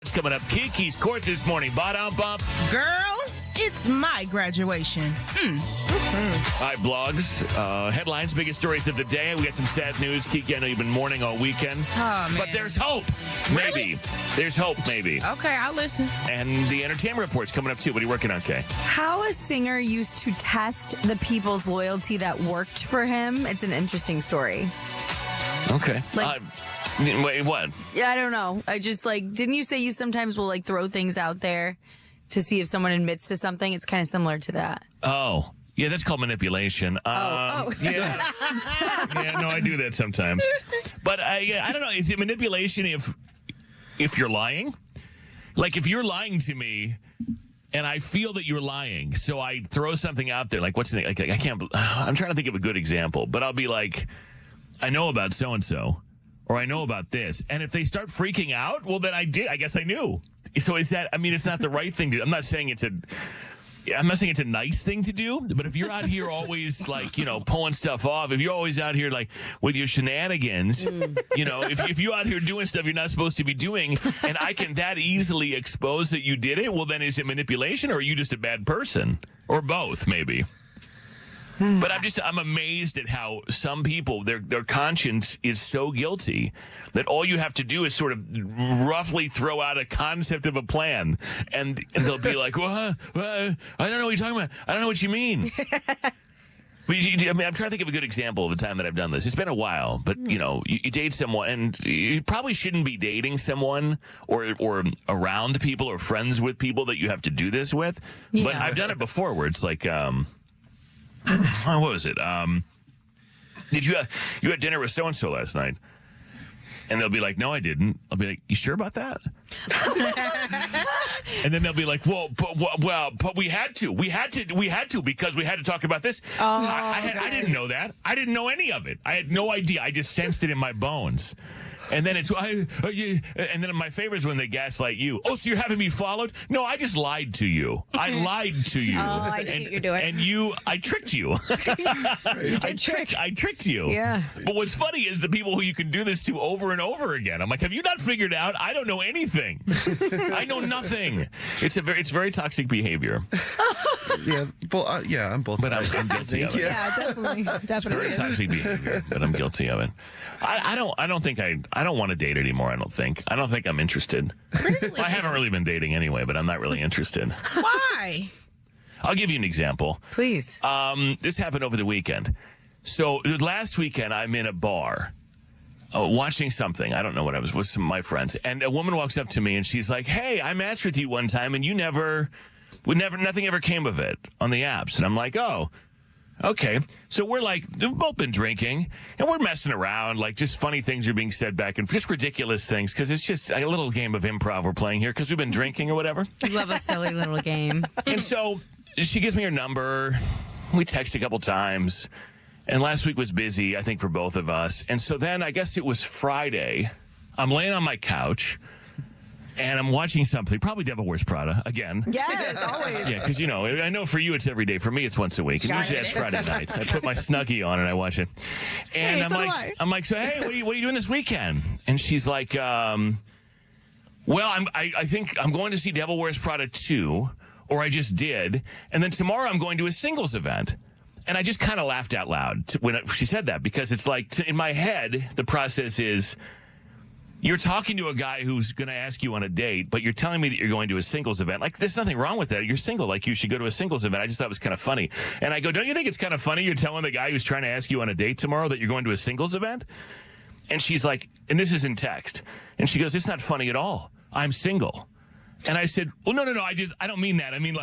It's coming up. KeKe's court this morning. Bottom bump. Girl, it's my graduation. All right, blogs. Headlines, biggest stories of the day. We got some sad news. Keke, I know you've been mourning all weekend. Oh, man. But there's hope. Maybe. There's hope, maybe. Okay, I'll listen. And the entertainment report's coming up, too. What are you working on, Kay? How a singer used to test the people's loyalty that worked for him. It's an interesting story. Okay. Wait, what? Yeah, I don't know. I just didn't you say you sometimes will throw things out there to see if someone admits to something? It's kind of similar to that. Oh. Yeah, that's called manipulation. Yeah. Yeah, no, I do that sometimes. But I don't know. Is it manipulation if you're lying? Like, if you're lying to me and I feel that you're lying, so I throw something out there, like, what's the name? Like, I'm trying to think of a good example, but I'll be like, I know about so-and-so, or I know about this. And if they start freaking out, well, then I guess I knew. So is that, it's not the right thing to do. I'm not saying it's a nice thing to do, but if you're out here always pulling stuff off, if you're always out here with your shenanigans, if you're out here doing stuff you're not supposed to be doing, and I can that easily expose that you did it, well, then is it manipulation, or are you just a bad person, or both, maybe? But I'm amazed at how some people, their conscience is so guilty that all you have to do is sort of roughly throw out a concept of a plan, and they'll be like, well, I don't know what you're talking about. I don't know what you mean. But I'm trying to think of a good example of a time that I've done this. It's been a while, but you date someone, and you probably shouldn't be dating someone or around people or friends with people that you have to do this with. Yeah. But I've done it before, where it's like, what was it? You had dinner with so and so last night? And they'll be like, no, I didn't. I'll be like, you sure about that? And then they'll be like, well, but we had to because we had to talk about this. Oh, I didn't know that. I didn't know any of it. I had no idea. I just sensed it in my bones. And then and then my favorite is when they gaslight you. Oh, so you're having me followed? No, I just lied to you. I lied to you. Oh, I see what you're doing. And I tricked you. I tricked you. Yeah. But what's funny is the people who you can do this to over and over again. I'm like, have you not figured out? I don't know anything. I know nothing. It's very toxic behavior. Yeah, I'm both. But I'm guilty of it. Yeah, definitely. It's very toxic behavior, but I'm guilty of it. I don't want to date anymore, I don't think. I don't think I'm interested. Really? I haven't really been dating anyway, but I'm not really interested. Why? I'll give you an example. Please. This happened over the weekend. So last weekend, I'm in a bar watching something. I don't know what I was with some of my friends. And a woman walks up to me and she's like, hey, I matched with you one time and nothing ever came of it on the apps. And I'm like, oh. Okay, so we've both been drinking, and we're messing around, just funny things are being said back and just ridiculous things, because it's just a little game of improv we're playing here, because we've been drinking or whatever. Love a silly little game. And so she gives me her number, we text a couple times, and last week was busy, I think, for both of us. And so then, I guess it was Friday, I'm laying on my couch, and I'm watching something, probably Devil Wears Prada, again. Yes, always. Yeah, because, I know for you it's every day. For me, it's once a week. And usually that's Friday nights. I put my Snuggie on and I watch it. And I'm like, so, hey, what are you doing this weekend? And she's like, well, I think I'm going to see Devil Wears Prada 2, or I just did. And then tomorrow I'm going to a singles event. And I just kind of laughed out loud when she said that, because it's in my head, the process is, you're talking to a guy who's going to ask you on a date, but you're telling me that you're going to a singles event. There's nothing wrong with that. You're single. You should go to a singles event. I just thought it was kind of funny. And I go, don't you think it's kind of funny you're telling the guy who's trying to ask you on a date tomorrow that you're going to a singles event? And she's like, and this is in text. And she goes, it's not funny at all. I'm single. And I said, well, no, I don't mean that. I mean,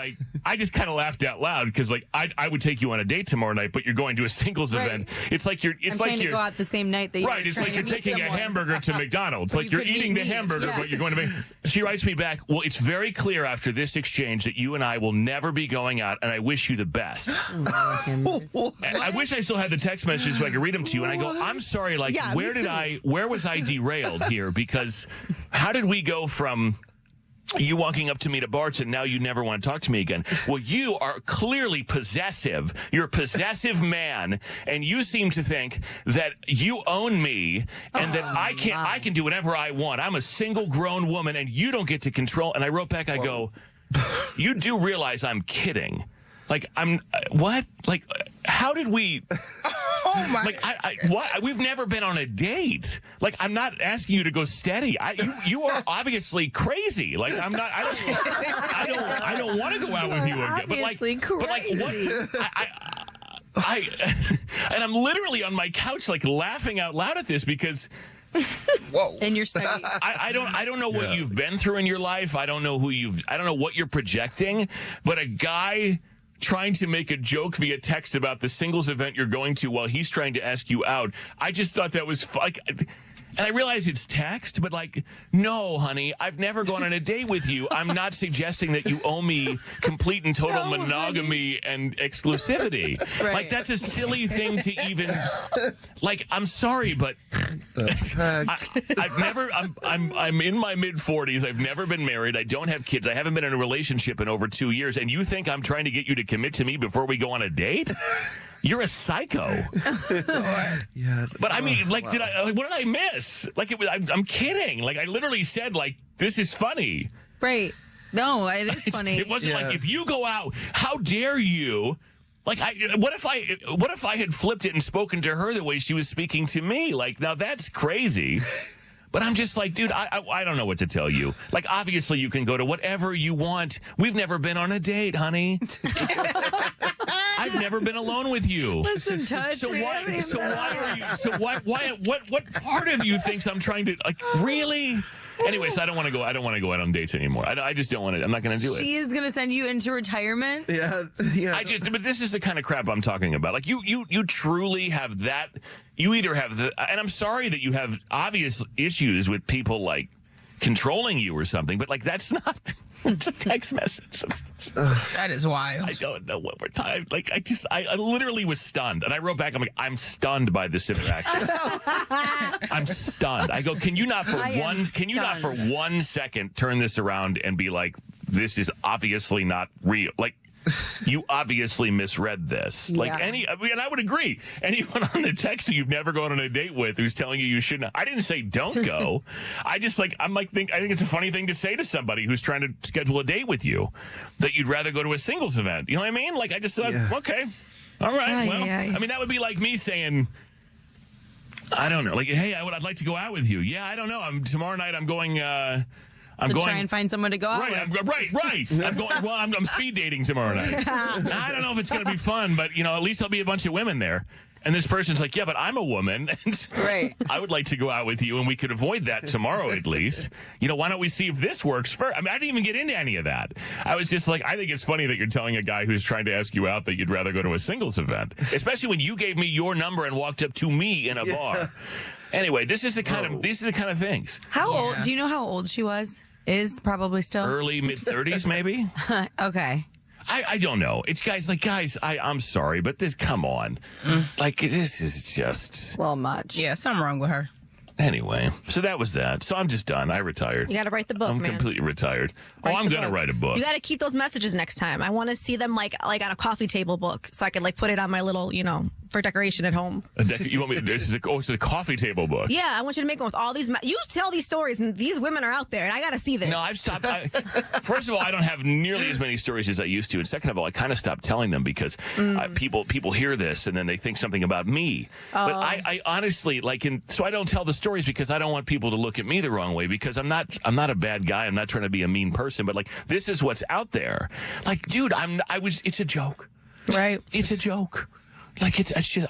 I just kind of laughed out loud because, I would take you on a date tomorrow night, but you're going to a singles event. It's like you're, I'm trying to go out the same night that you're right. It's like you're taking a hamburger to McDonald's. Like you're eating the hamburger, but you're going to. She writes me back, well, it's very clear after this exchange that you and I will never be going out, and I wish you the best. I wish I still had the text messages so I could read them to you. And I go, I'm sorry. Where was I derailed here? Because how did we go from you walking up to me to Bart's and now you never want to talk to me again. Well, you are clearly possessive. You're a possessive man, and you seem to think that you own me and that I can do whatever I want. I'm a single grown woman and you don't get to control. And I wrote back, I go, you do realize I'm kidding. Like, what? Like, how did we... Oh my! Like, what? We've never been on a date. Like, I'm not asking you to go steady. You are obviously crazy. Like, I'm not. I don't want to go out with you again. Obviously crazy. But like, what? And I'm literally on my couch, like, laughing out loud at this because. Whoa! And you're studying. I don't know what you've been through in your life. I don't know what you're projecting. But a guy trying to make a joke via text about the singles event you're going to while he's trying to ask you out. I just thought that was like, and I realize it's text, but like, no, honey, I've never gone on a date with you. I'm not suggesting that you owe me complete and total monogamy and exclusivity. Right. Like, that's a silly thing to even, like, I'm sorry, but I'm in my mid 40s. I've never been married. I don't have kids. I haven't been in a relationship in over 2 years. And you think I'm trying to get you to commit to me before we go on a date? You're a psycho. Yeah. But I mean, like, what did I miss? Like, I'm kidding. Like, I literally said, like, this is funny. Right. No, it is funny. It wasn't like, if you go out, how dare you? Like, what if I had flipped it and spoken to her the way she was speaking to me? Like, now that's crazy. But I'm just like, dude, I don't know what to tell you. Like, obviously you can go to whatever you want. We've never been on a date, honey. I've never been alone with you. Listen, Todd. So why are you? So what part of you thinks I'm trying to, like, really? Anyways, I don't want to go out on dates anymore. I just don't want to. I'm not going to do it. She is going to send you into retirement. Yeah. But this is the kind of crap I'm talking about. Like, you truly have that. You either have and I'm sorry that you have obvious issues with people like controlling you or something, but like, that's not. It's a text message. That is wild. I don't know what we're talking. Like, I literally was stunned, and I wrote back. I'm like, I'm stunned by this interaction. I'm stunned. I go, can you not for 1 second turn this around and be like, this is obviously not real? Like, you obviously misread this. Like, and I would agree. Anyone on the text who you've never gone on a date with who's telling you shouldn't. I didn't say don't go. I just I think it's a funny thing to say to somebody who's trying to schedule a date with you, that you'd rather go to a singles event. You know what I mean? Like, I just thought, okay, all right. I mean, that would be like me saying, I don't know, like, hey, I'd like to go out with you. Yeah, I don't know. Tomorrow night I'm going. Try and find someone to go out with. Right. I'm going. Well, I'm speed dating tomorrow night. I don't know if it's going to be fun, but at least there'll be a bunch of women there. And this person's like, yeah, but I'm a woman. And right. I would like to go out with you, and we could avoid that tomorrow at least. Why don't we see if this works first? I mean, I didn't even get into any of that. I was just like, I think it's funny that you're telling a guy who's trying to ask you out that you'd rather go to a singles event, especially when you gave me your number and walked up to me in a bar. Anyway, these are the kind of things. How old? Do you know how old she was? Is probably still early mid-30s, maybe. Okay. I don't know. It's guys. I'm sorry, but come on. Like, this is just well much. Yeah, something wrong with her. Anyway, so that was that. So I'm just done. I retired. You got to write the book, I'm man. completely retired. I'm going to write a book. You got to keep those messages next time. I want to see them like on a coffee table book, so I can put it on my little, for decoration at home. You want me to? It's a coffee table book. Yeah, I want you to make one with all these. You tell these stories, and these women are out there, and I got to see this. No, I've stopped. First of all, I don't have nearly as many stories as I used to, and second of all, I kind of stopped telling them because people hear this and then they think something about me. But I honestly so I don't tell the stories because I don't want people to look at me the wrong way, because I'm not a bad guy. I'm not trying to be a mean person, but this is what's out there. Like, dude, it's a joke. Right. It's a joke. Like,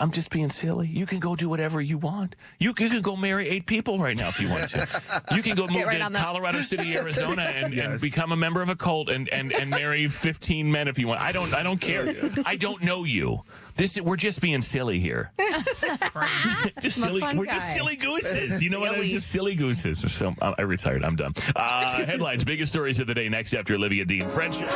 I'm just being silly. You can go do whatever you want. You can go marry 8 people right now if you want to. You can go move to Colorado City, Arizona, and become a member of a cult and marry 15 men if you want. I don't care. I don't know you. We're just being silly here. Just silly. We're just silly gooses. You know what? It's just silly gooses. So I retired. I'm done. Headlines, biggest stories of the day next after Olivia Dean. Friendship.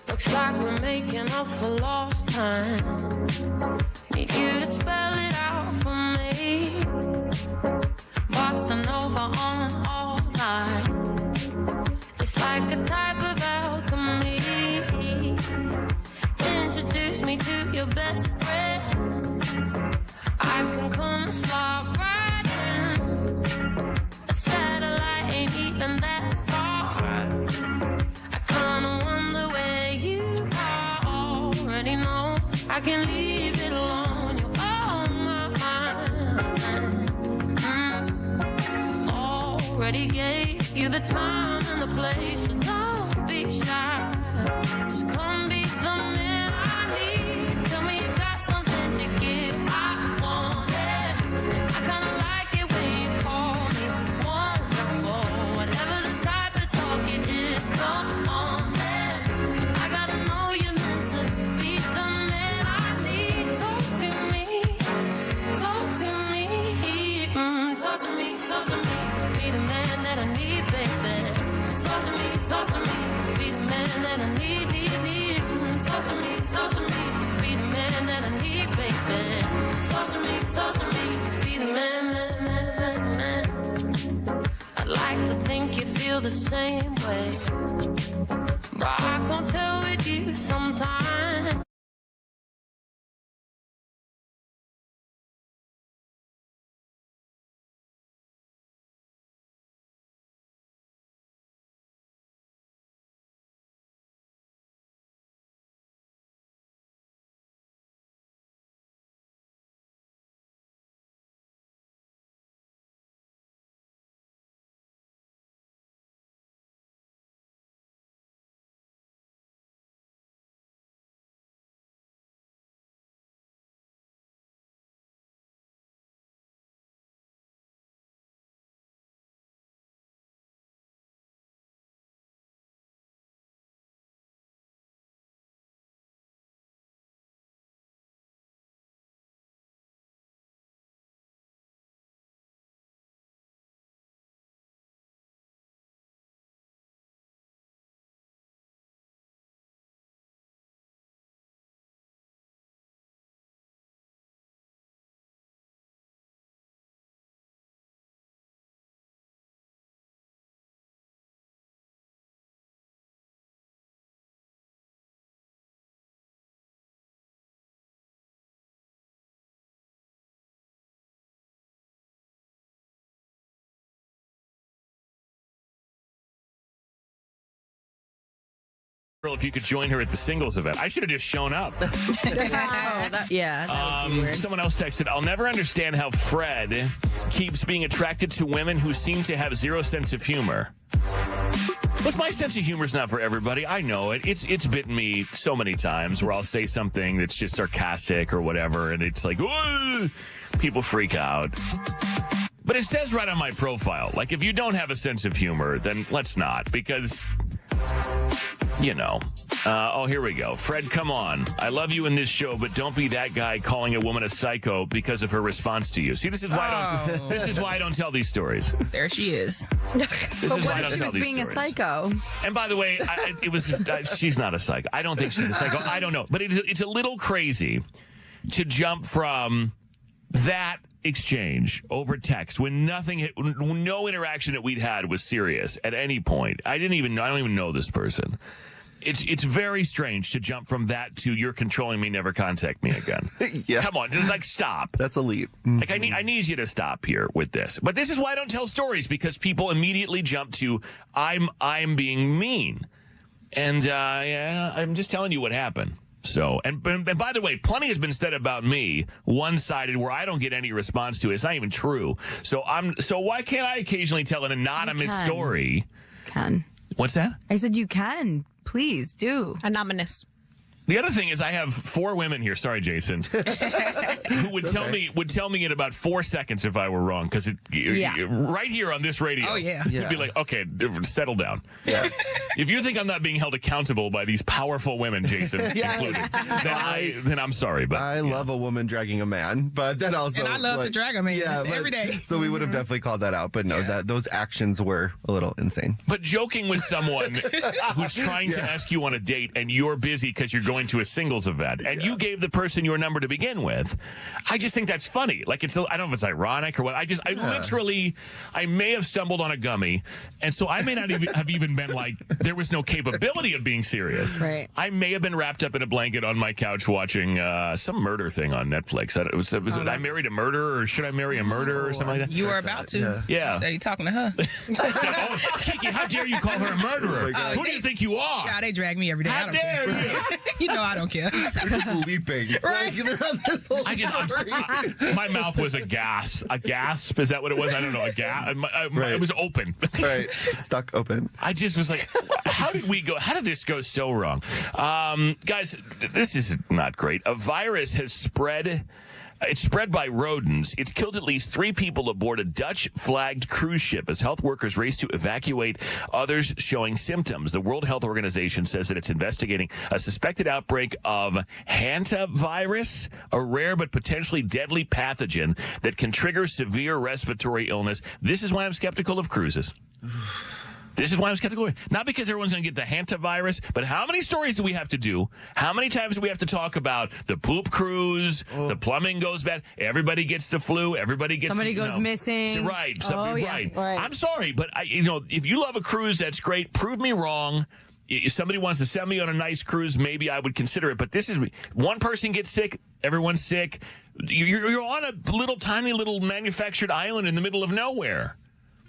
Looks like we're making up for lost time. Need you to spell it out for me. Bossa Nova on all night. It's like a type of alchemy. Introduce me to your best friend. I can come slide right in. A satellite ain't even that far. I kinda wonder where you are. Already know I can leave it alone. You're on my mind. Already gave you the time and the place, so don't be shy. Just come be the man I need. Tell me you got something to give. I want it. I kinda like it when you call me wonderful. Whatever the type of talk it is, come on then. I gotta know you're meant to be the man I need. Talk to me, talk to me, talk to me, talk to me. Be the man that I need, baby. Talk to me, be the man that I need. Talk to me, be the man that I need, baby. Talk to me, be the man. I'd like to think you feel the same way, but I can't tell with you sometimes. If you could join her at the singles event. I should have just shown up. That would be weird. Someone else texted, I'll never understand how Fred keeps being attracted to women who seem to have zero sense of humor. Look, my sense of humor is not for everybody. I know it. It's bitten me so many times where I'll say something that's just sarcastic or whatever, and it's like, ooh, people freak out. But it says right on my profile, like, if you don't have a sense of humor, then let's not, because... You know. Oh, here we go. Fred, come on. I love you in this show, but don't be that guy calling a woman a psycho because of her response to you. See, this is why I don't tell these stories. There she is. This is why I don't She tell was these being stories. a psycho. And by the way, she's not a psycho. I don't think she's a psycho. I don't know. But it's a little crazy to jump from that exchange over text when no interaction that we'd had was serious at any point. I don't even know this person. It's very strange to jump from that to you're controlling me, never contact me again. Yeah. Come on, just like stop. That's elite. Like I need you to stop here with this. But this is why I don't tell stories, because people immediately jump to I'm being mean. And yeah, I'm just telling you what happened. So, and by the way, plenty has been said about me, one-sided, where I don't get any response to it. It's not even true. So why can't I occasionally tell an anonymous story? Can. What's that? I said you can. Please do. Anonymous. The other thing is I have 4 women here. Sorry, Jason. Who would tell me in about 4 seconds if I were wrong, because right here on this radio. Oh, yeah. It'd be like, okay, settle down. Yeah. If you think I'm not being held accountable by these powerful women, Jason included, then I'm sorry. But I love a woman dragging a man, but then also, And I love to drag a man every day. So we would have definitely called that out, but no, those actions were a little insane. But joking with someone who's trying to ask you on a date and you're busy because you're going to a singles event, and you gave the person your number to begin with. I just think that's funny. Like, I don't know if it's ironic or what. I may have stumbled on a gummy, and so I may not have even been like, there was no capability of being serious. Right. I may have been wrapped up in a blanket on my couch watching some murder thing on Netflix. Was it I Married a Murderer, or Should I Marry a Murderer, or something like that? You were about to. Yeah. Steady talking to her. Keke, how dare you call her a murderer? Who do you think you are? Child, they drag me every day. How I don't dare care. you? You know I don't care. They're just leaping. Right. Like, they're on this whole story. My mouth was a gasp. A gasp? Is that what it was? I don't know. A gasp? Right. It was open. Right. Stuck open. I just was like, how did this go so wrong? Guys, this is not great. A virus has spread. It's spread by rodents. It's killed at least 3 people aboard a Dutch-flagged cruise ship as health workers race to evacuate others showing symptoms. The World Health Organization says that it's investigating a suspected outbreak of hantavirus, a rare but potentially deadly pathogen that can trigger severe respiratory illness. This is why I'm skeptical of cruises. This is why I'm skeptical. Not because everyone's going to get the hantavirus, but how many stories do we have to do? How many times do we have to talk about the poop cruise, the plumbing goes bad, everybody gets the flu, somebody goes missing. Right. Right. I'm sorry, but if you love a cruise, that's great. Prove me wrong. If somebody wants to send me on a nice cruise, maybe I would consider it. But this is one person gets sick, everyone's sick. You're on a tiny little manufactured island in the middle of nowhere.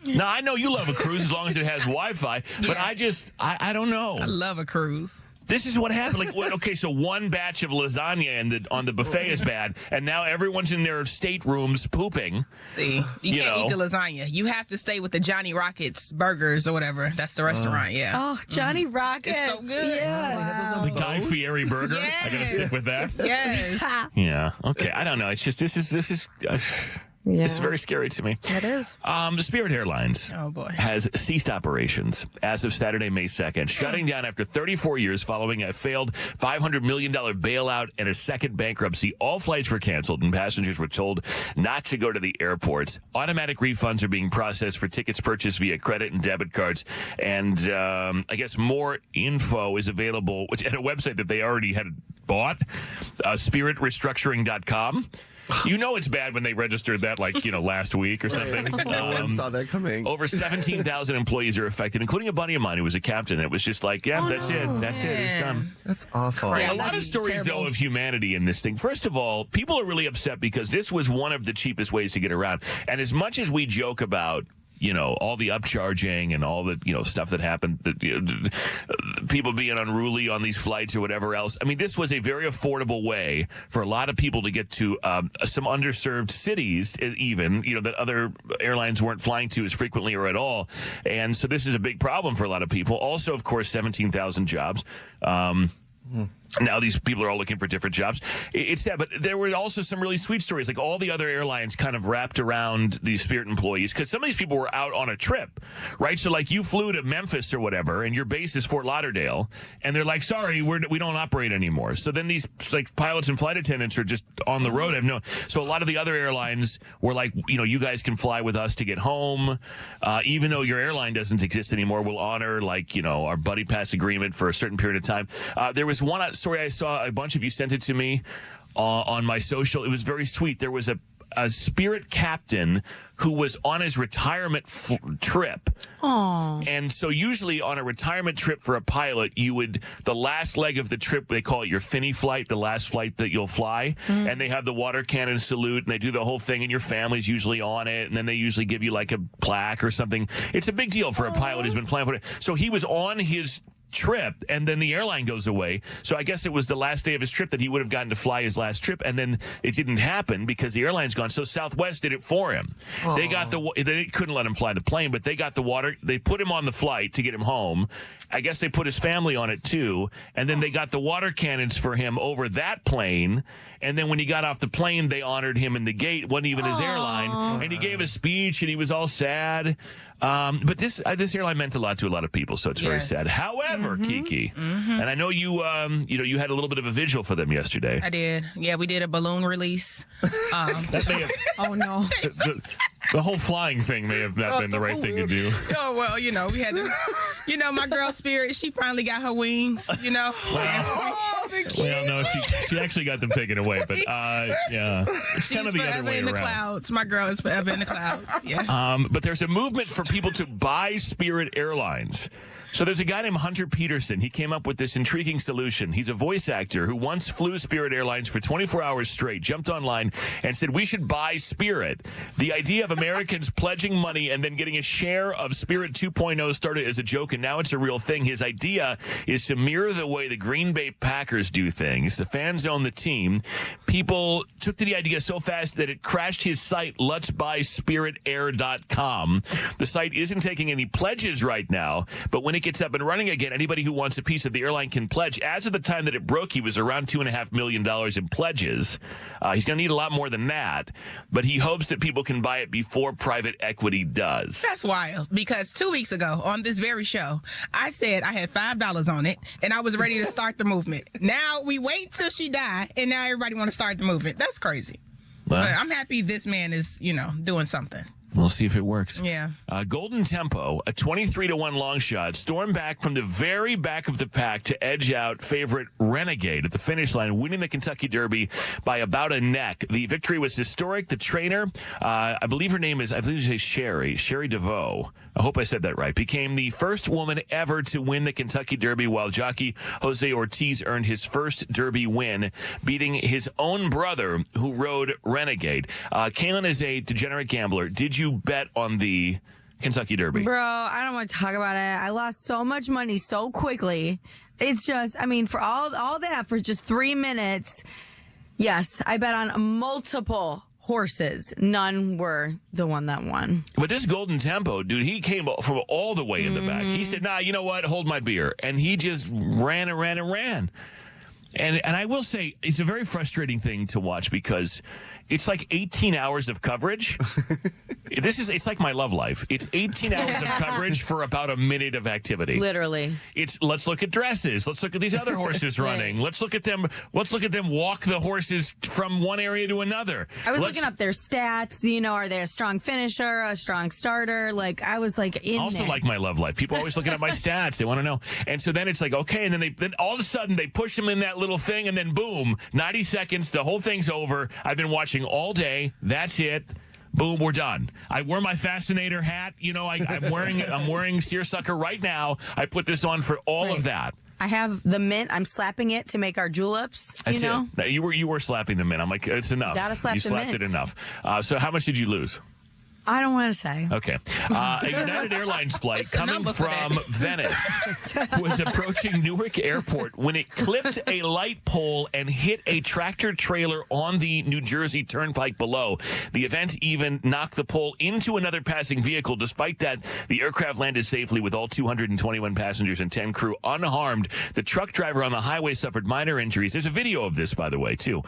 Now, I know you love a cruise as long as it has Wi-Fi, but I don't know. I love a cruise. This is what happened. Okay, so one batch of lasagna on the buffet is bad, and now everyone's in their staterooms pooping. See, you can't eat the lasagna. You have to stay with the Johnny Rockets burgers or whatever. That's the restaurant, yeah. Oh, Johnny Rockets. It's so good. Yeah. The Guy Fieri burger. Yes. I gotta stick with that. Yes. Yeah. Okay. I don't know. It's just this is. This is very scary to me. It is. The Spirit Airlines has ceased operations as of Saturday, May 2nd, shutting down after 34 years following a failed $500 million bailout and a second bankruptcy. All flights were canceled and passengers were told not to go to the airports. Automatic refunds are being processed for tickets purchased via credit and debit cards. And I guess more info is available at a website that they already had bought, spiritrestructuring.com. You know it's bad when they registered that last week or something. No one saw that coming. Over 17,000 employees are affected, including a buddy of mine who was a captain. It was just like, that's it. It's done. That's awful. A lot of stories, though, of humanity in this thing. First of all, people are really upset because this was one of the cheapest ways to get around. And as much as we joke about all the upcharging and all the, stuff that happened, people being unruly on these flights or whatever else. I mean, this was a very affordable way for a lot of people to get to some underserved cities, even, that other airlines weren't flying to as frequently or at all. And so this is a big problem for a lot of people. Also, of course, 17,000 jobs. Now these people are all looking for different jobs. It's sad, but there were also some really sweet stories. Like all the other airlines kind of wrapped around these Spirit employees because some of these people were out on a trip, right? So like you flew to Memphis or whatever, and your base is Fort Lauderdale, and they're like, "Sorry, we don't operate anymore." So then these pilots and flight attendants are just on the road. So a lot of the other airlines were like, you guys can fly with us to get home, even though your airline doesn't exist anymore. We'll honor our buddy pass agreement for a certain period of time. There was one story I saw, a bunch of you sent it to me on my social. It was very sweet. There was a Spirit captain who was on his retirement trip. Aww. And so usually on a retirement trip for a pilot, the last leg of the trip, they call it your Finney flight, the last flight that you'll fly. Mm. And they have the water cannon salute, and they do the whole thing, and your family's usually on it. And then they usually give you like a plaque or something. It's a big deal for a pilot who's been flying for it. So he was on his trip, and then the airline goes away. So I guess it was the last day of his trip that he would have gotten to fly his last trip, and then it didn't happen because the airline's gone. So Southwest did it for him. Aww. They couldn't let him fly the plane, but they got the water. They put him on the flight to get him home. I guess they put his family on it too, and then they got the water cannons for him over that plane. And then when he got off the plane, they honored him in the gate. Wasn't even his airline, and he gave a speech, and he was all sad. But this airline meant a lot to a lot of people, so it's very sad. However, Keke, and I know you you had a little bit of a vigil for them yesterday. I did. Yeah, we did a balloon release. That may have, oh no, the whole flying thing may have not been the right thing to do. Oh well, we had to. My girl Spirit, she finally got her wings. Wow. the kids. Well, no, she actually got them taken away, but yeah, it's She's kind of the other forever way in the around. clouds. My girl is forever in the clouds. Yes. But there's a movement for people to buy Spirit Airlines. So there's a guy named Hunter Peterson. He came up with this intriguing solution. He's a voice actor who once flew Spirit Airlines for 24 hours straight, jumped online and said, we should buy Spirit. The idea of Americans pledging money and then getting a share of Spirit 2.0 started as a joke, and now it's a real thing. His idea is to mirror the way the Green Bay Packers do things. The fans own the team. People took to the idea so fast that it crashed his site, letsbuyspiritair.com. The site isn't taking any pledges right now, but when it gets up and running again, anybody who wants a piece of the airline can pledge. As of the time that it broke, he was around $2.5 million in pledges. He's going to need a lot more than that, but he hopes that people can buy it before private equity does. That's wild, because 2 weeks ago on this very show, I said I had $5 on it and I was ready to start the movement. Now we wait till she died and now everybody want to start the movement. That's crazy. Well, But I'm happy this man is, doing something. we'll see if it works. Yeah. Golden Tempo, a 23-1 long shot, stormed back from the very back of the pack to edge out favorite Renegade at the finish line, winning the Kentucky Derby by about a neck. The victory was historic. The trainer, I believe her name is Sherry DeVoe. I hope I said that right. Became the first woman ever to win the Kentucky Derby, while jockey Jose Ortiz earned his first Derby win, beating his own brother who rode Renegade. Kaelin is a degenerate gambler. Did you bet on the Kentucky Derby? Bro, I don't want to talk about it. I lost so much money so quickly. It's just, for all that, for just 3 minutes, yes, I bet on multiple horses. None were the one that won. But this Golden Tempo, dude, he came from all the way in the back. He said, nah, you know what? Hold my beer. And he just ran and ran and ran. And I will say, it's a very frustrating thing to watch because it's like 18 hours of coverage. It's like my love life. It's 18 hours of coverage for about a minute of activity. Literally. It's let's look at dresses. Let's look at these other horses running. Let's look at them walk the horses from one area to another. I was looking up their stats. Are they a strong finisher, a strong starter? I was in also there. like my love life. People are always looking at my stats. They want to know. And so then it's like, okay, and then all of a sudden they push them in that little thing, and then boom, 90 seconds, the whole thing's over. I've been watching all day. That's it. Boom, we're done. I wear my Fascinator hat. I'm wearing seersucker right now. I put this on for all of that. I have the mint. I'm slapping it to make our juleps. That's it. You were slapping the mint. I'm like, it's enough. Gotta slap you the slapped mint. it enough. So how much did you lose? I don't want to say. Okay. A United Airlines flight coming from Venice was approaching Newark Airport when it clipped a light pole and hit a tractor trailer on the New Jersey Turnpike below. The event even knocked the pole into another passing vehicle. Despite that, the aircraft landed safely with all 221 passengers and 10 crew unharmed. The truck driver on the highway suffered minor injuries. There's a video of this, by the way, too.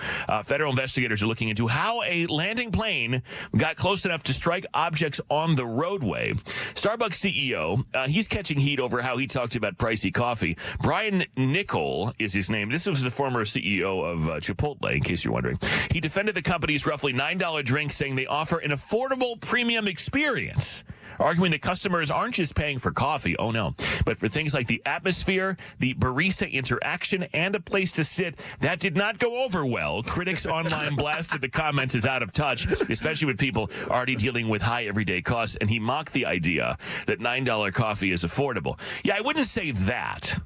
Federal investigators are looking into how a landing plane got close enough to strike objects on the roadway. Starbucks CEO, he's catching heat over how he talked about pricey coffee. Brian Nichol is his name. This was the former CEO of Chipotle, in case you're wondering. He defended the company's roughly $9 drink, saying they offer an affordable premium experience, arguing that customers aren't just paying for coffee, oh no, but for things like the atmosphere, the barista interaction, and a place to sit. That did not go over well. Critics online blasted the comments as out of touch, especially with people already dealing with high everyday costs, and he mocked the idea that $9 coffee is affordable. Yeah, I wouldn't say that.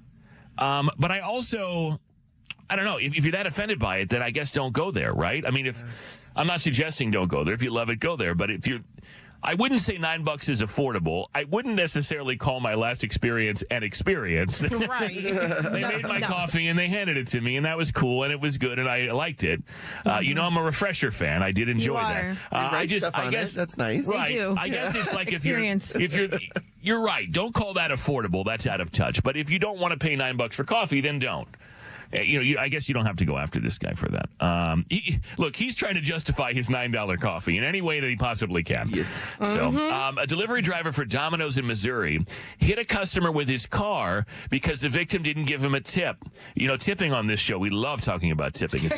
But I also, I don't know, if you're that offended by it, then I guess don't go there, right? I mean, if I'm not suggesting don't go there. If you love it, go there. But I wouldn't say $9 is affordable. I wouldn't necessarily call my last experience an experience. Right. They made my coffee and they handed it to me, and that was cool and it was good and I liked it. I'm a refresher fan. I did enjoy that. I guess that's nice. Right. They do. I guess it's like Experience. you're right. Don't call that affordable. That's out of touch. But if you don't want to pay $9 for coffee, then don't. I guess you don't have to go after this guy for that. He's trying to justify his $9 coffee in any way that he possibly can. Yes. So, a delivery driver for Domino's in Missouri hit a customer with his car because the victim didn't give him a tip. Tipping on this show, we love talking about tipping. It's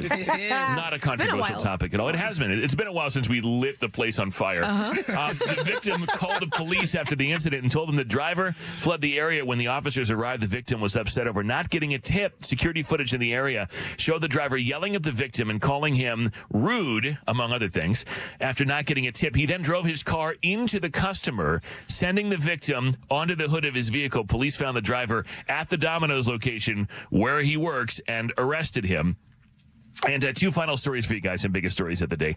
not a controversial topic at all. It has been. It's been a while since we lit the place on fire. The victim called the police after the incident and told them the driver fled the area. When the officers arrived, the victim was upset over not getting a tip. Security footage footage in the area showed the driver yelling at the victim and calling him rude, among other things, after not getting a tip. He then drove his car into the customer, sending the victim onto the hood of his vehicle. Police found the driver at the Domino's location where he works and arrested him. And two final stories for you guys, some biggest stories of the day.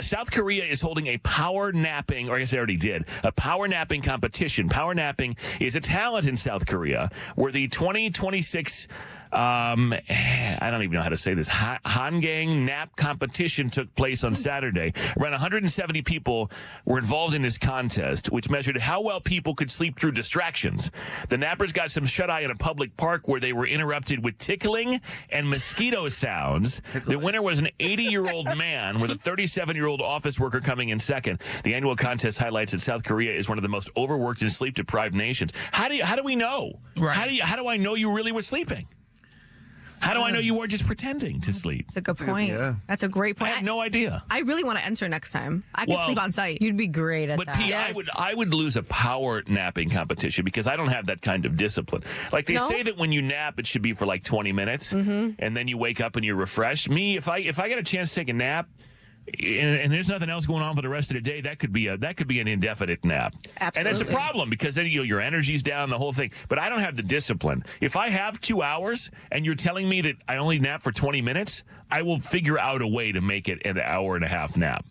South Korea is holding a power napping, or I guess they already did, a power napping competition. Power napping is a talent in South Korea where the 2026 I don't even know how to say this. Hangang nap competition took place on Saturday. Around 170 people were involved in this contest, which measured how well people could sleep through distractions. The nappers got some shut-eye in a public park where they were interrupted with tickling and mosquito sounds. The winner was an 80-year-old man with a 37-year-old office worker coming in second. The annual contest highlights that South Korea is one of the most overworked and sleep-deprived nations. How do we know? Right. How do I know you really were sleeping? How do I know you weren't just pretending to sleep? That's a good point. Yeah. That's a great I point. have no idea. I really want to enter next time. I can sleep on site. You'd be great at But that. P, I would lose a power napping competition because I don't have that kind of discipline. Like they say that when you nap, it should be for like 20 minutes, and then you wake up and you're refreshed. Me, if I get a chance to take a nap, and there's nothing else going on for the rest of the day, that could be an indefinite nap. Absolutely. And that's a problem because then your energy's down, the whole thing. But I don't have the discipline. If I have 2 hours and you're telling me that I only nap for 20 minutes, I will figure out a way to make it an hour and a half nap.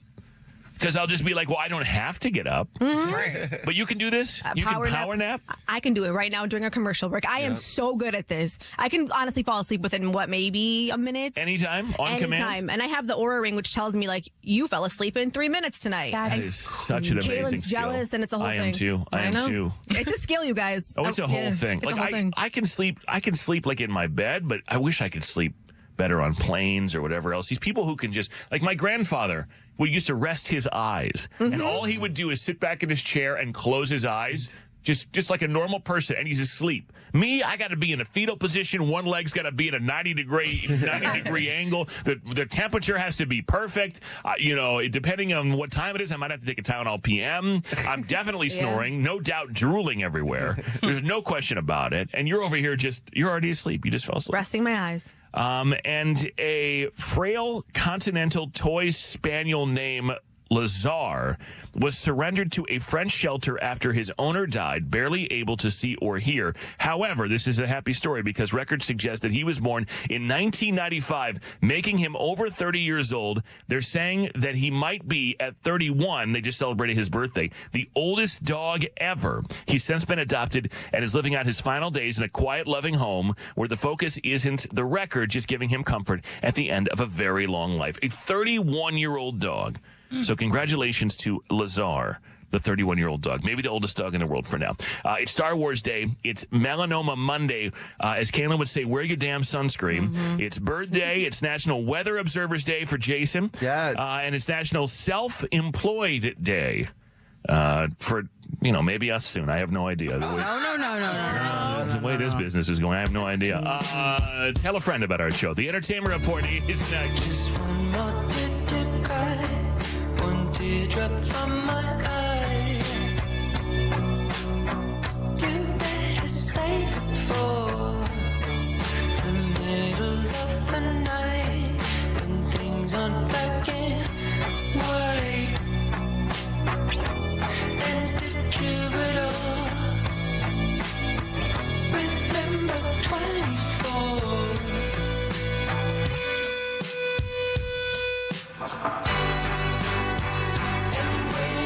Because I'll just be like, well, I don't have to get up. Right. But you can do this? You can power nap? I can do it right now during a commercial break. I am so good at this. I can honestly fall asleep within, maybe a minute? Anytime? On command? Anytime. And I have the Aura Ring, which tells me, like, you fell asleep in 3 minutes tonight. That is such an amazing Kaelin's skill. jealous, and it's a whole thing. I am too. I am too. It's a skill, you guys. Oh, it's a whole thing. It's a whole thing. I can sleep like in my bed, but I wish I could sleep better on planes or whatever else. These people who can just, like my grandfather, who used to rest his eyes, and all he would do is sit back in his chair and close his eyes, just like a normal person, and he's asleep. Me, I got to be in a fetal position. One leg's got to be at a 90-degree angle. The temperature has to be perfect. Depending on what time it is, I might have to take a Tylenol PM. I'm definitely snoring, no doubt drooling everywhere. There's no question about it. And you're over here you're already asleep. You just fell asleep. Resting my eyes. And a frail continental toy spaniel named Lazar was surrendered to a French shelter after his owner died, barely able to see or hear. However, this is a happy story because records suggest that he was born in 1995, making him over 30 years old. They're saying that he might be, at 31, they just celebrated his birthday, the oldest dog ever. He's since been adopted and is living out his final days in a quiet, loving home where the focus isn't the record, just giving him comfort at the end of a very long life. A 31-year-old dog. So congratulations to Lazar, the 31-year-old dog, maybe the oldest dog in the world for now. It's Star Wars Day. It's Melanoma Monday. As Kaelin would say, wear your damn sunscreen. It's Bird Day. It's National Weather Observers Day for Jason. Yes. And it's National Self-Employed Day for, maybe us soon. I have no idea. No. That's the way this business is going. I have no idea. Tell a friend about our show. The Entertainment Report is next. Just one more to cry, one teardrop from my eye. You better save it for the middle of the night when things aren't black and white. And did you at all remember 24? And when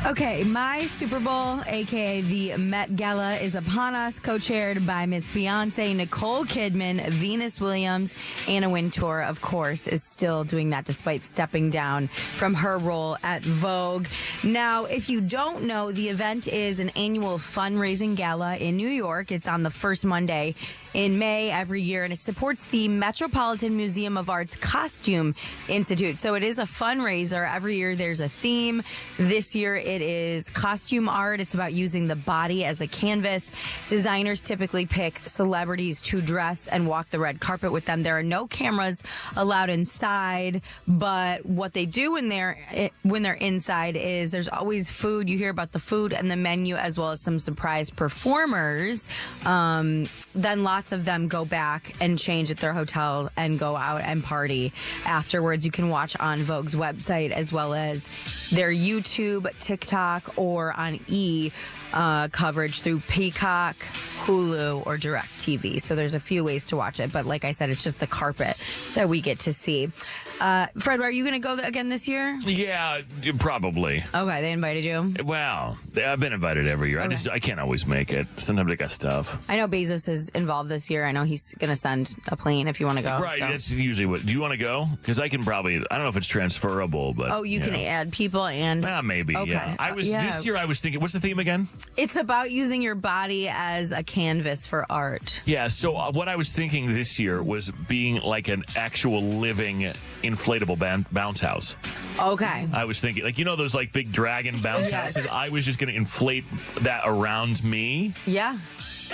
Okay, my Super Bowl, aka the Met Gala, is upon us, co-chaired by Miss Beyonce, Nicole Kidman, Venus Williams. Anna Wintour, of course, is still doing that despite stepping down from her role at Vogue. Now, if you don't know, the event is an annual fundraising gala in New York. It's on the first Monday in May every year, and it supports the Metropolitan Museum of Art's Costume Institute. So it is a fundraiser. Every year there's a theme. This year it is costume art. It's about using the body as a canvas. Designers typically pick celebrities to dress and walk the red carpet with them. There are no cameras allowed inside, but what they do when they're inside is there's always food. You hear about the food and the menu, as well as some surprise performers. Then lots of them go back and change at their hotel and go out and party afterwards. You can watch on Vogue's website, as well as their YouTube, TikTok, or on coverage through Peacock, Hulu, or DirecTV. So there's a few ways to watch it, but like I said, it's just the carpet that we get to see. Fred, are you going to go again this year? Yeah, probably. Okay, they invited you. Well, I've been invited every year. Okay. I can't always make it. Sometimes I got stuff. I know Bezos is involved this year. I know he's going to send a plane if you want to go. Right, so. that's usually what. Do you want to go? Because I can probably. I don't know if it's transferable, but. Oh, you can add people and. Maybe. Okay. Yeah. This year. I was thinking. What's the theme again? It's about using your body as a canvas for art. Yeah. So what I was thinking this year was being like an actual living inflatable bounce house. Okay. I was thinking, like, those like big dragon bounce houses. I was just going to inflate that around me. Yeah.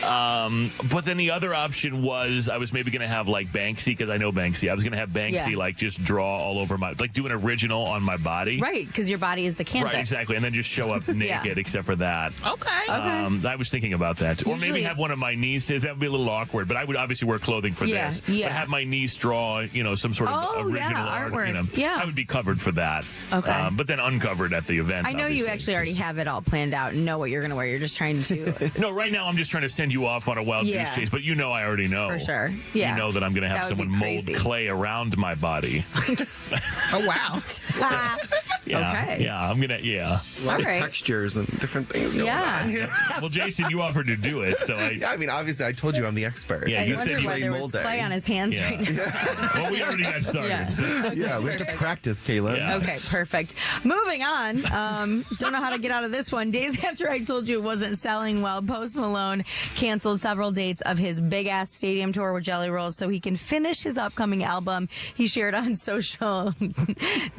But then the other option was I was maybe going to have like Banksy, because I know Banksy. I was going to have Banksy like just draw all over do an original on my body. Right, because your body is the canvas. Right, exactly. And then just show up naked except for that. Okay. I was thinking about that. Or maybe have one of my nieces. That would be a little awkward, but I would obviously wear clothing for this. Yeah. But have my niece draw, some sort of original art. Artwork. Yeah. I would be covered for that. Okay. But then uncovered at the event. I know you actually already have it all planned out and know what you're going to wear. You're just trying to... No, right now I'm just trying to send you off on a wild goose chase, but I already know. For sure. Yeah. You know that I'm going to have someone mold clay around my body. Oh, wow. Yeah. Okay. Yeah, I'm going to, A lot of textures and different things going on. Well, Jason, you offered to do it, so I mean, obviously, I told you I'm the expert. Yeah, you said why there was clay on his hands right now. Well, we already got started. Yeah. So. Yeah, we have to practice, Kaelin. Yeah. Okay, perfect. Moving on. Don't know how to get out of this one. Days after I told you it wasn't selling well, Post Malone canceled several dates of his big-ass stadium tour with Jelly Rolls so he can finish his upcoming album. He shared on social,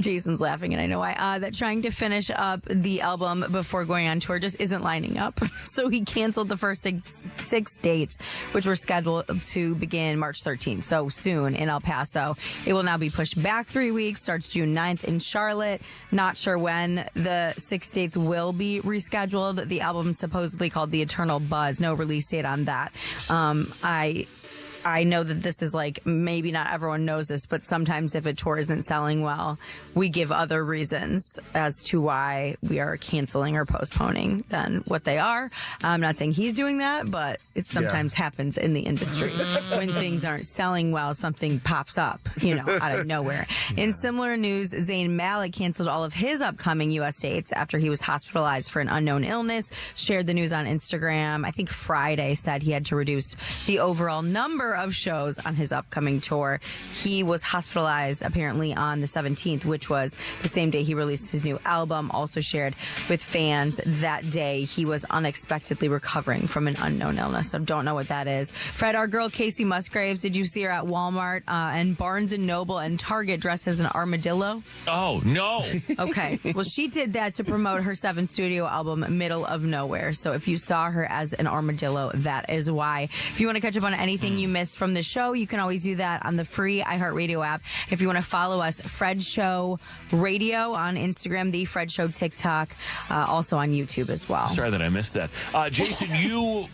Jason's laughing and I know why, that trying to finish up the album before going on tour just isn't lining up. So he canceled the first six dates, which were scheduled to begin March 13th, so soon in El Paso. It will now be pushed back 3 weeks, starts June 9th in Charlotte. Not sure when the 6 dates will be rescheduled. The album is supposedly called The Eternal Buzz. No release date on that. I know that this is like, maybe not everyone knows this, but sometimes if a tour isn't selling well, we give other reasons as to why we are canceling or postponing than what they are. I'm not saying he's doing that, but it sometimes happens in the industry. When things aren't selling well, something pops up, out of nowhere. In similar news, Zayn Malik canceled all of his upcoming U.S. dates after he was hospitalized for an unknown illness. Shared the news on Instagram. I think Friday said he had to reduce the overall number of shows on his upcoming tour. He was hospitalized apparently on the 17th, which was the same day he released his new album. Also shared with fans that day he was unexpectedly recovering from an unknown illness. So don't know what that is. Fred, our girl Casey Musgraves, did you see her at Walmart and Barnes & Noble and Target dressed as an armadillo? Oh, no. Okay. Well, she did that to promote her 7th studio album, Middle of Nowhere. So if you saw her as an armadillo, that is why. If you want to catch up on anything you missed from the show, you can always do that on the free iHeartRadio app. If you want to follow us, Fred Show Radio on Instagram, The Fred Show TikTok, also on YouTube as well. Sorry that I missed that. Jason, you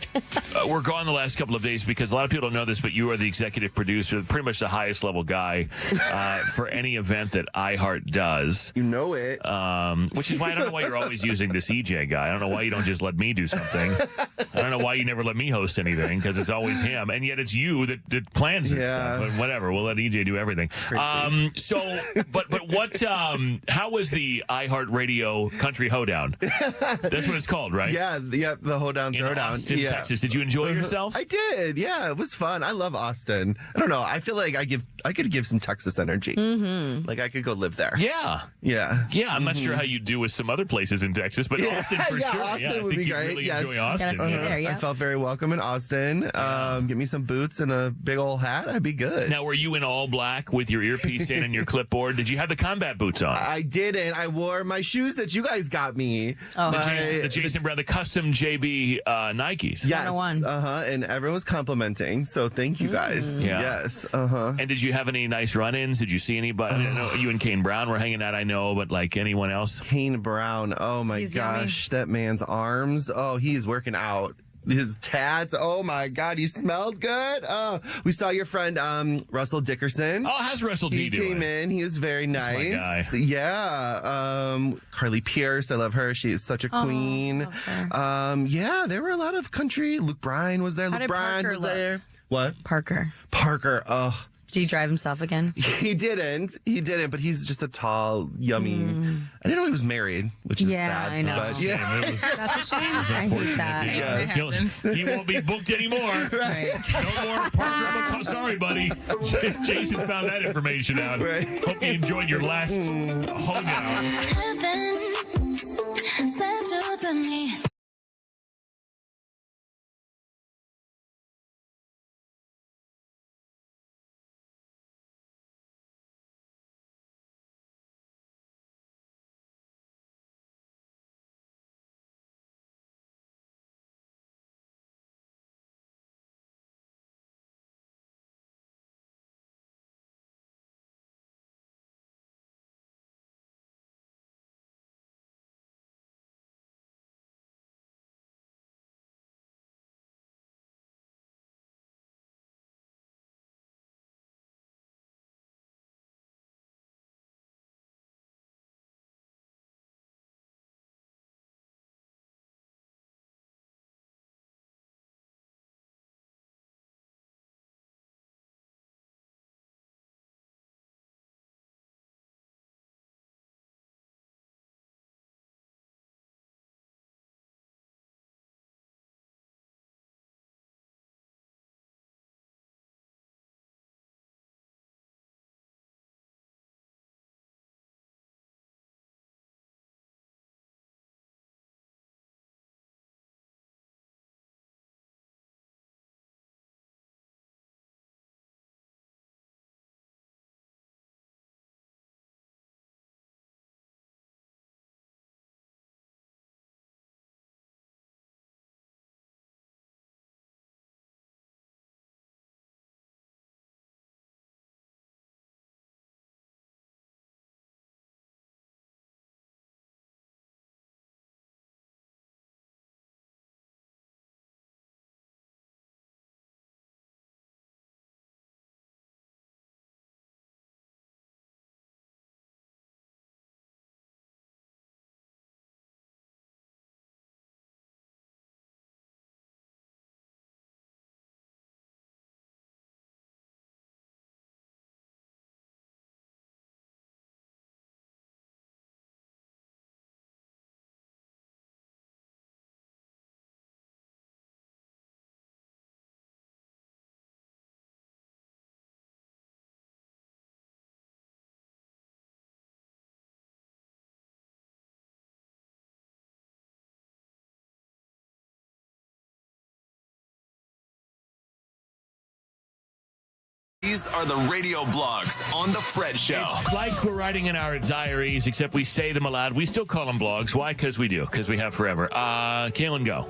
were gone the last couple of days because a lot of people don't know this, but you are the executive producer, pretty much the highest level guy for any event that iHeart does. You know it. Which is why I don't know why you're always using this EJ guy. I don't know why you don't just let me do something. I don't know why you never let me host anything, because it's always him. And yet it's you who that plans this Yeah. stuff. But whatever, we'll let EJ do everything. But what? How was the iHeartRadio Country Hoedown? That's what it's called, right? Yeah, the hoedown, In throwdown. Austin, Texas. Did you enjoy yourself? I did. Yeah, it was fun. I love Austin. I don't know. I feel like I could give some Texas energy. Mm-hmm. Like I could go live there. Yeah. Yeah. Yeah, I'm not sure how you do with some other places in Texas, but Austin for yeah, sure. Austin I would think be you'd great. really Yes. enjoy Austin. Gotta stay there, yeah. I felt very welcome in Austin. Get me some boots and a big old hat. I'd be good. Now, were you in all black with your earpiece in and your clipboard? Did you have the combat boots on? I didn't. I wore my shoes that you guys got me. Oh. The Jason Brown, the custom JB Nikes. Yes. 101. And everyone was complimenting. So thank you guys. Yeah. Yes. And did you have any nice run-ins? Did you see anybody? I know you and Kane Brown were hanging out, I know, but like anyone else? Kane Brown. Oh my He's gosh. That man's arms. Oh, he's working out. His tats. Oh my God. He smelled good. Oh, we saw your friend, Russell Dickerson. Oh, how's Russell D He doing? came in. He was very nice. my guy. Yeah. Carly Pierce. I love her. She is such a queen. love her. Yeah, there were a lot of country. Luke Bryan was there. How Luke did Bryan Parker was look? there. What? Parker. Oh, Did he drive himself again? he didn't, but he's just a tall, yummy. I didn't know he was married, which is Yeah, sad. I know. But yeah. It was That's a shame. I hate that. It happens. He won't be booked anymore. Right. No more Parker. Sorry, buddy. Jason found that information out. Right. Hope you enjoyed your last hoedown. Heaven sent you to me. These are the radio blogs on The Fred Show. It's like we're writing in our diaries, except we say them aloud. We still call them blogs. Why? Because we do. Because we have forever. Kaelin, go.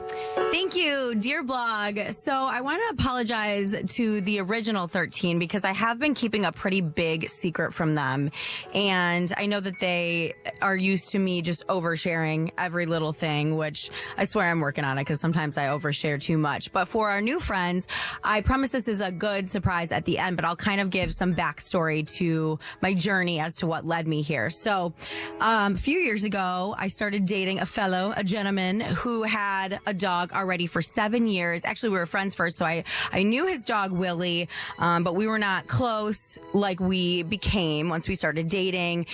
Thank you, dear blog. So I want to apologize to the original 13 because I have been keeping a pretty big secret from them. And I know that they are used to me just oversharing every little thing, which I swear I'm working on it because sometimes I overshare too much. But for our new friends, I promise this is a good surprise at the end, but I'll kind of give some backstory to my journey as to what led me here. So, a few years ago, I started dating a gentleman who had a dog already for 7 years. Actually, we were friends first, so I knew his dog, Willie, but we were not close like we became once we started dating.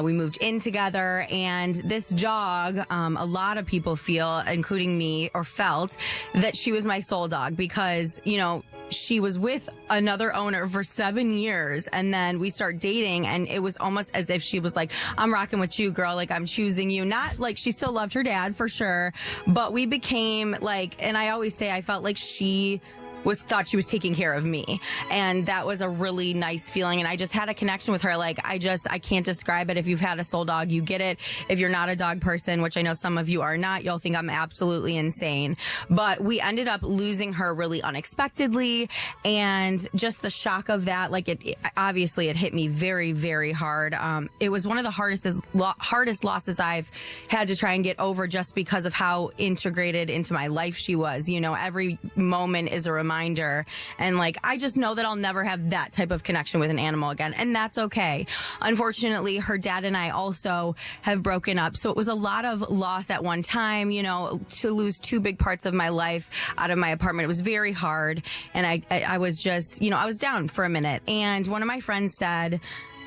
We moved in together, and this dog, a lot of people feel, including me, or felt that she was my soul dog because, you know, she was with another owner for 7 years, and then we start dating, and it was almost as if she was like, I'm rocking with you, girl. Like, I'm choosing you. Not like she still loved her dad for sure, but we became like, and I always say I felt like she thought she was taking care of me. And that was a really nice feeling. And I just had a connection with her. Like, I can't describe it. If you've had a soul dog, you get it. If you're not a dog person, which I know some of you are not, you'll think I'm absolutely insane. But we ended up losing her really unexpectedly. And just the shock of that, like obviously it hit me very, very hard. It was one of the hardest losses I've had to try and get over just because of how integrated into my life she was. You know, every moment is a reminder. And like, I just know that I'll never have that type of connection with an animal again. And that's okay. Unfortunately, her dad and I also have broken up. So it was a lot of loss at one time, you know, to lose 2 big parts of my life out of my apartment. It was very hard. And I was just, you know, I was down for a minute. And one of my friends said,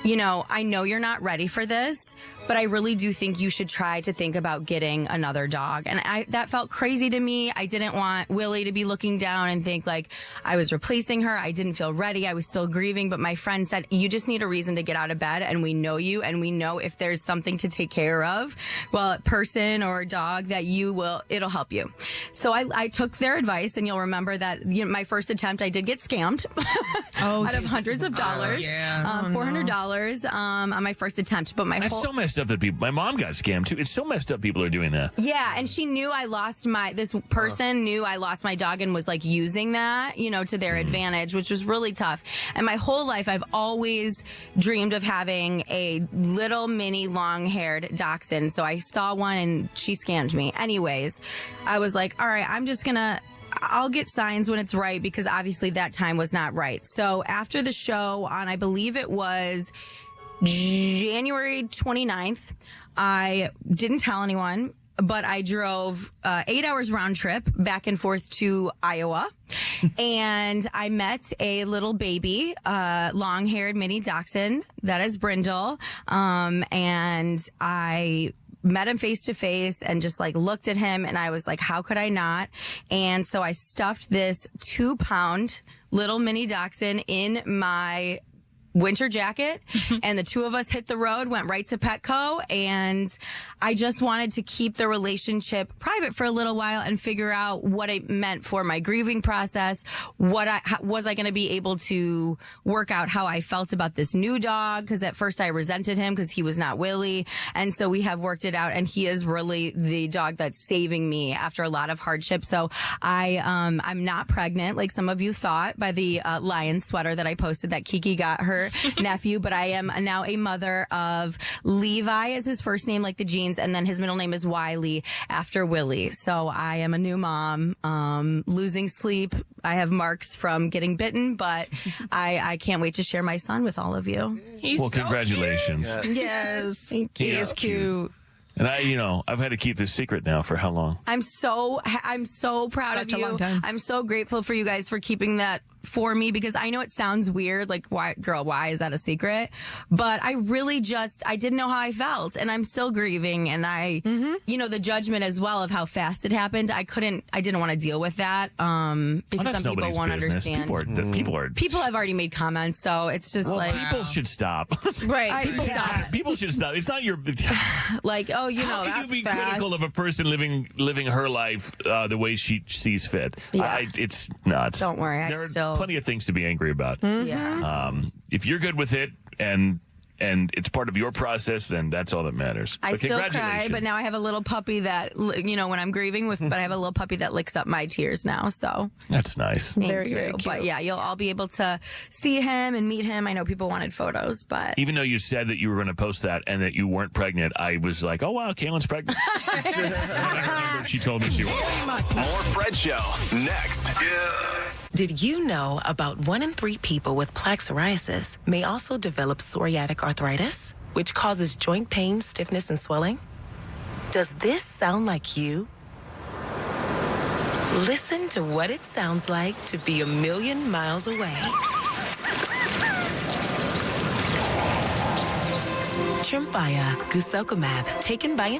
you know, I know you're not ready for this, but I really do think you should try to think about getting another dog. And that felt crazy to me. I didn't want Willie to be looking down and think like I was replacing her. I didn't feel ready. I was still grieving. But my friend said, you just need a reason to get out of bed. And we know you. And we know if there's something to take care of, well, a person or a dog that it'll help you. So I took their advice. And you'll remember that my first attempt, I did get scammed out of hundreds of dollars, $400 on my first attempt. But That's so messed up that people. My mom got scammed too. It's so messed up. People are doing that. Yeah, and she knew this person knew I lost my dog and was like using that, you know, to their advantage, which was really tough. And my whole life, I've always dreamed of having a little mini long-haired dachshund. So I saw one and she scammed me. Anyways, I was like, all right, I'll get signs when it's right, because obviously that time was not right. So after the show on, I believe it was January 29th, I didn't tell anyone, but I drove 8 hours round trip back and forth to Iowa. And I met a little baby, long-haired mini dachshund. That is Brindle. And I met him face to face and just like looked at him, and I was like, how could I not? And so I stuffed this 2-pound little mini dachshund in my winter jacket, and the two of us hit the road, went right to Petco, and I just wanted to keep the relationship private for a little while and figure out what it meant for my grieving process. Was I going to be able to work out how I felt about this new dog? Because at first I resented him because he was not Willie, and so we have worked it out, and he is really the dog that's saving me after a lot of hardship. So I'm not pregnant like some of you thought by the lion sweater that I posted that Keke got her nephew, but I am now a mother of Levi is his first name, like the jeans, and then his middle name is Wiley after Willie. So I am a new mom, losing sleep. I have marks from getting bitten, but I can't wait to share my son with all of you. Well, congratulations. Yes, thank you. He is cute. And I've had to keep this secret now for how long? I'm so proud of you. Such a long time. I'm so grateful for you guys for keeping that for me, because I know it sounds weird, like, why is that a secret? But I really I didn't know how I felt, and I'm still grieving, and the judgment as well of how fast it happened. I didn't want to deal with that, because some people won't understand. People have already made comments, so it's just people should stop. Right. People should stop. It's not your like, how can that's you be fast. critical of a person living her life the way she sees fit? Yeah. It's nuts. Don't worry, there are plenty of things to be angry about. Yeah. If you're good with it and it's part of your process, then that's all that matters. I still cry, but now I have a little puppy that, when I'm grieving but I have a little puppy that licks up my tears now. So that's nice. Thank you. But yeah, you'll all be able to see him and meet him. I know people wanted photos, but even though you said that you were going to post that and that you weren't pregnant, I was like, oh wow, Kaelin's pregnant. I remember she told me she was. More Fred Show next. Yeah. Did you know about 1 in 3 people with plaque psoriasis may also develop psoriatic arthritis, which causes joint pain, stiffness, and swelling? Does this sound like you? Listen to what it sounds like to be 1,000,000 miles away. Tremfya guselkumab, taken by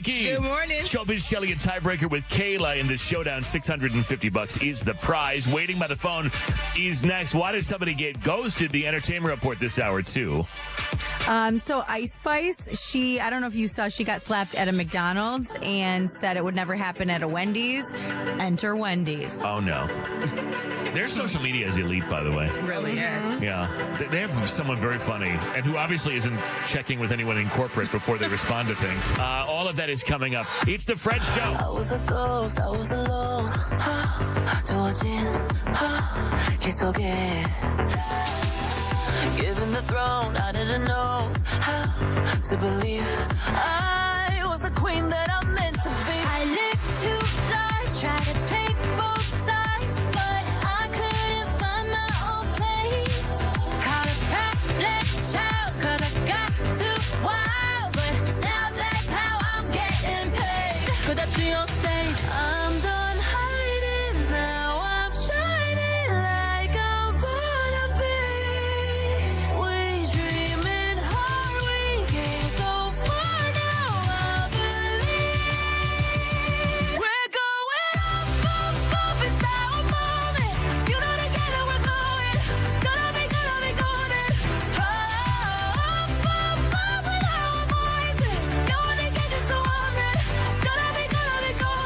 Good morning. Showbiz Shelly and tiebreaker with Kayla in the showdown. $650 is the prize. Waiting by the phone is next. Why did somebody get ghosted? The entertainment report this hour, too. So Ice Spice, I don't know if you saw, she got slapped at a McDonald's and said it would never happen at a Wendy's. Enter Wendy's. Oh, no. Their social media is elite, by the way. Really, yes. Yeah. They have someone very funny and who obviously isn't checking with anyone in corporate before they respond to things. All of that is coming up. It's the Fred Show. I was a ghost, I was alone. 두어진 길 속에 Given the throne, I didn't know how to believe I was the queen that I'm meant to be. I lived two lives, tried to play both sides, but I couldn't find my own place. Caught a problem child, 'cause I got too wild, but now that's how I'm getting paid. 끝없이 on stage, I'm done hiding, now I'm shining like I'm gonna be. We dreaming hard, we came so far, now I believe. We're going up, it's our moment. You know together we're going, gonna be golden. Up with our voices, going to get you so often. Gonna be golden.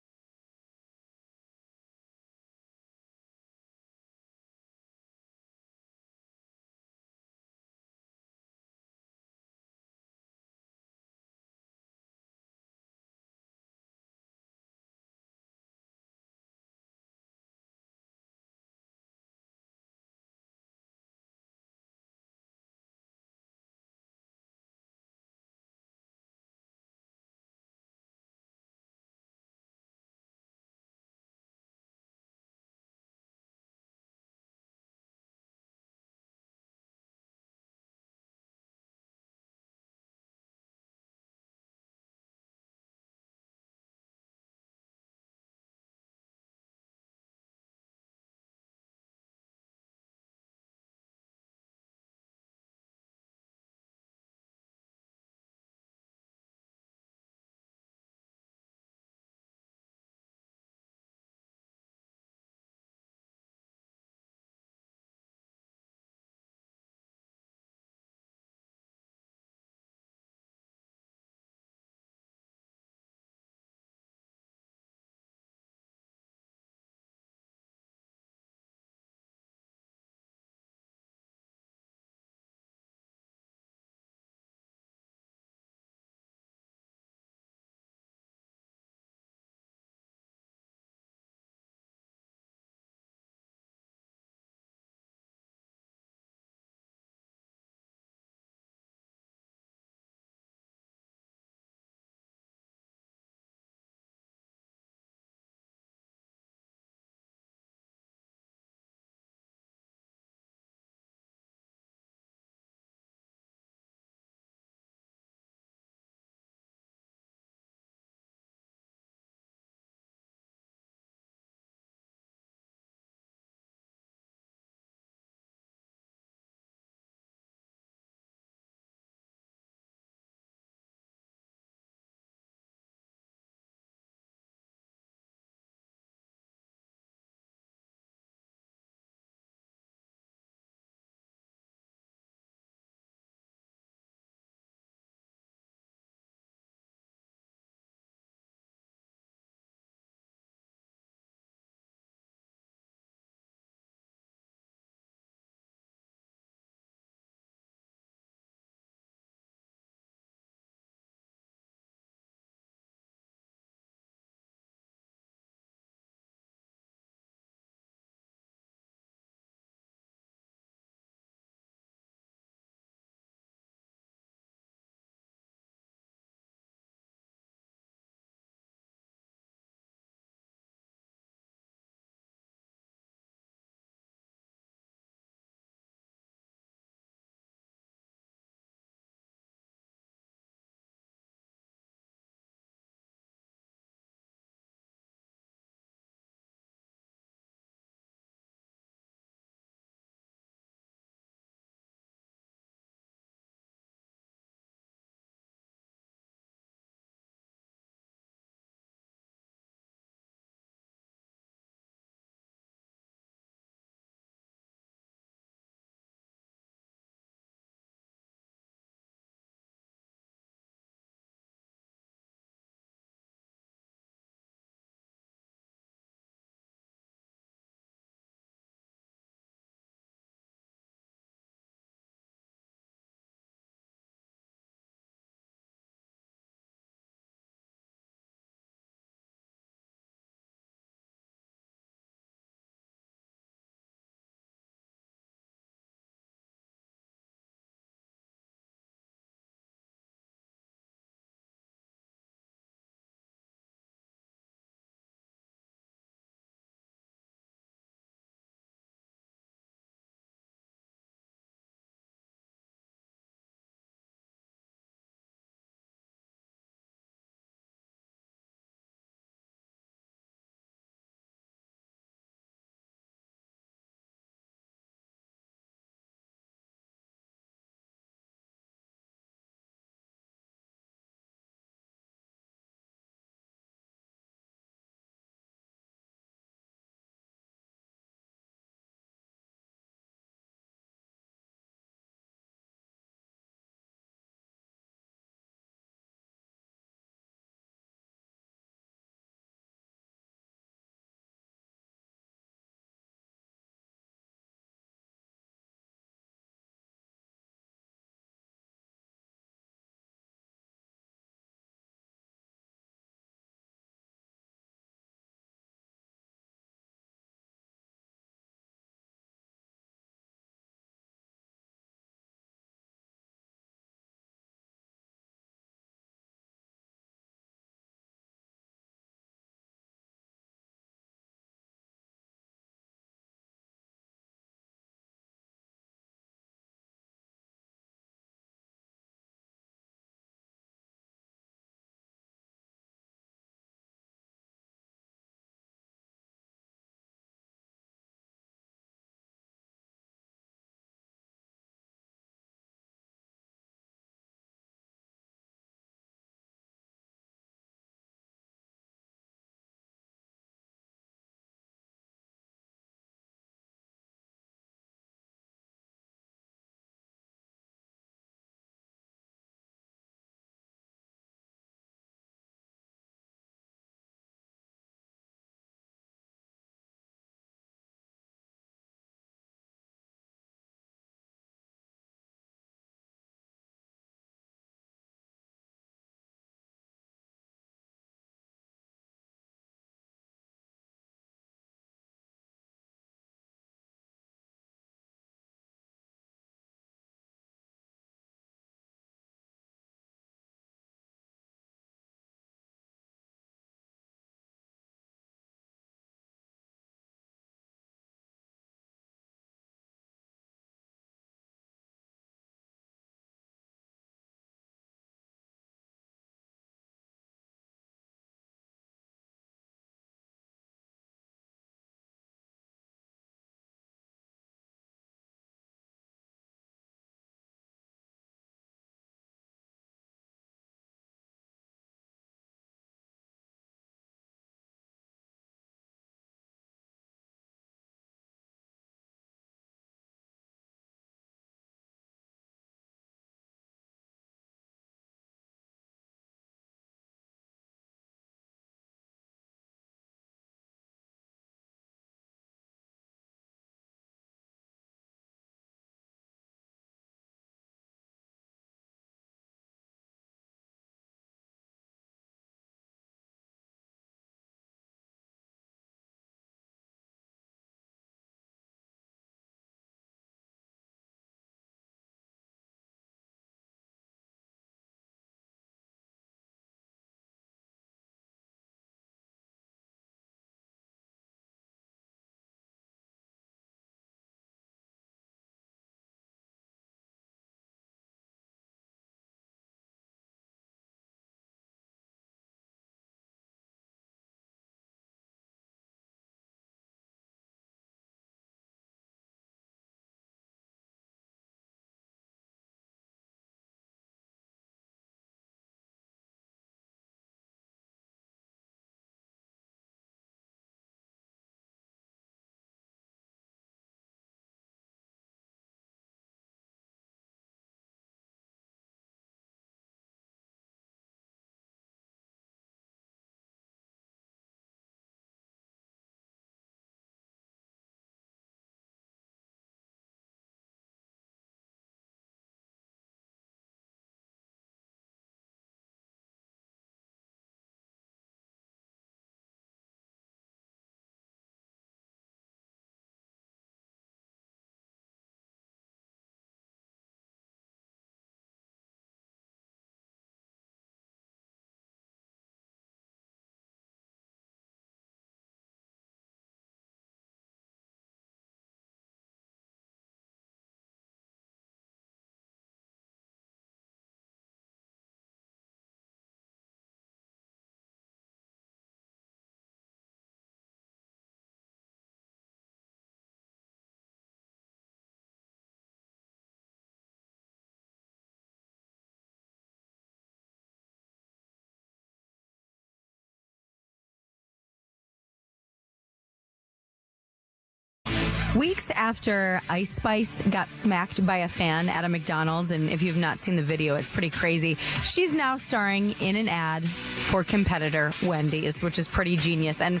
Weeks after Ice Spice got smacked by a fan at a McDonald's, and if you've not seen the video, it's pretty crazy. She's now starring in an ad for competitor Wendy's, which is pretty genius. And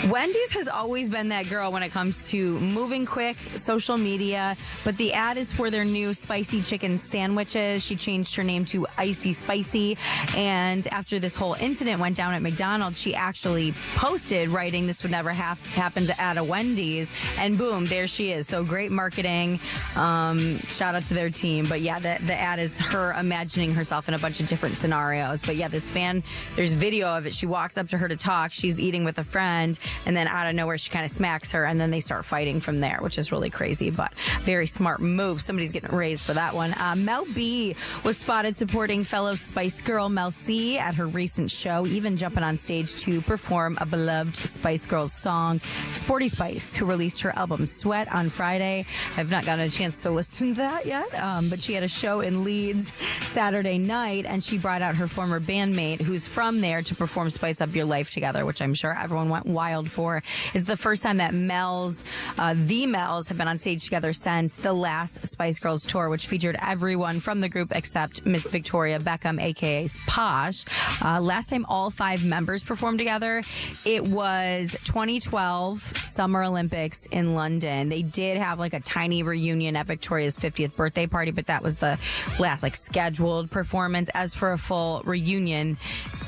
Wendy's has always been that girl when it comes to moving quick, social media, but the ad is for their new spicy chicken sandwiches. She changed her name to Icy Spicy, and after this whole incident went down at McDonald's, she actually posted writing this would never happen at a Wendy's, and boom, there she is. So great marketing. Shout out to their team. But yeah, the ad is her imagining herself in a bunch of different scenarios. But yeah, this fan, there's video of it. She walks up to her to talk. She's eating with a friend, and then out of nowhere, she kind of smacks her, and then they start fighting from there, which is really crazy, but very smart move. Somebody's getting raised for that one. Mel B was spotted supporting fellow Spice Girl Mel C at her recent show, even jumping on stage to perform a beloved Spice Girls song, Sporty Spice, who released her album Sweat on Friday. I've not gotten a chance to listen to that yet, but she had a show in Leeds Saturday night, and she brought out her former bandmate who's from there to perform Spice Up Your Life together, which I'm sure everyone went wild for. It's the first time that the Mels have been on stage together since the last Spice Girls tour, which featured everyone from the group except Miss Victoria Beckham, aka Posh. Last time all 5 members performed together, it was 2012 Summer Olympics in London. They did have like a tiny reunion at Victoria's 50th birthday party, but that was the last like scheduled performance. As for a full reunion,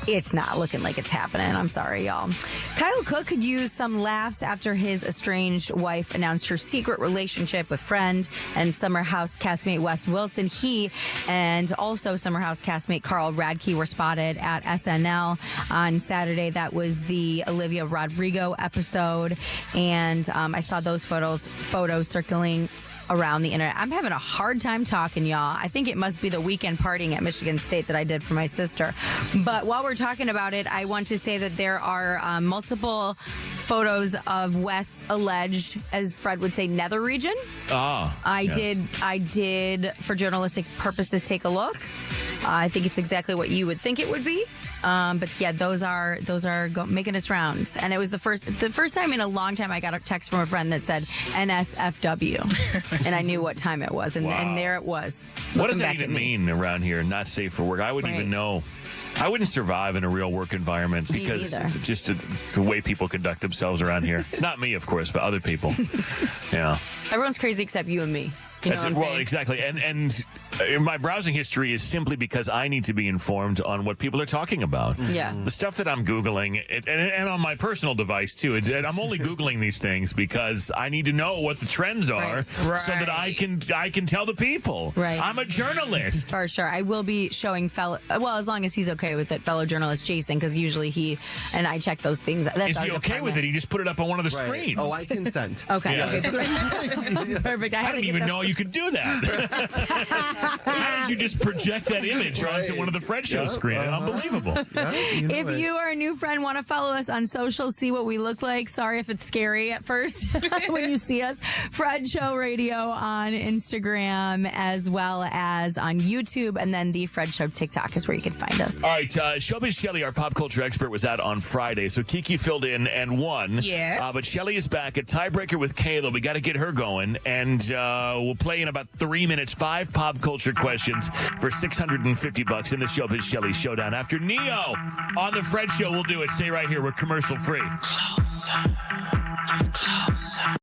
it's not looking like it's happening. I'm sorry, y'all. Kyle Cook could use some laughs after his estranged wife announced her secret relationship with friend and Summer House castmate Wes Wilson. He and also Summer House castmate Carl Radke were spotted at SNL on Saturday. That was the Olivia Rodrigo episode, and I saw those photos circulating around the internet. I'm having a hard time talking, y'all. I think it must be the weekend partying at Michigan State that I did for my sister. But while we're talking about it, I want to say that there are multiple photos of Wes alleged, as Fred would say, nether region. I did for journalistic purposes take a look. I think it's exactly what you would think it would be. But yeah, those are making its rounds, and it was the first time in a long time I got a text from a friend that said NSFW, and I knew what time it was, and there it was. What does that even mean around here? Not safe for work. I wouldn't even know. I wouldn't survive in a real work environment because just the way people conduct themselves around here. Not me, of course, but other people. Yeah. Everyone's crazy except you and me. You know what I'm saying? Exactly. And my browsing history is simply because I need to be informed on what people are talking about. Yeah. The stuff that I'm Googling, and on my personal device, too. I'm only Googling these things because I need to know what the trends are so that I can tell the people. Right. I'm a journalist. For sure. I will be showing as long as he's okay with it, fellow journalist Jason, because usually he and I check those things. That's Is he okay with it? He just put it up on one of the screens. Oh, I consent. Okay. Yes. Perfect. I didn't even know you could do that. How did you just project that image onto one of the Fred Show screen? Unbelievable. If you are a new friend, want to follow us on social, see what we look like. Sorry if it's scary at first when you see us. Fred Show Radio on Instagram as well as on YouTube, and then the Fred Show TikTok is where you can find us. All right, Showbiz Shelley, our pop culture expert, was out on Friday, so Kiki filled in and won. Yes. But Shelley is back, a tiebreaker with Kaelin. We got to get her going, and we'll play in about 3 minutes, 5 pop culture questions for $650 in the Showbiz Shelley Showdown. After Neo on the Fred Show, we'll do it. Stay right here. We're commercial free. Closer. Closer.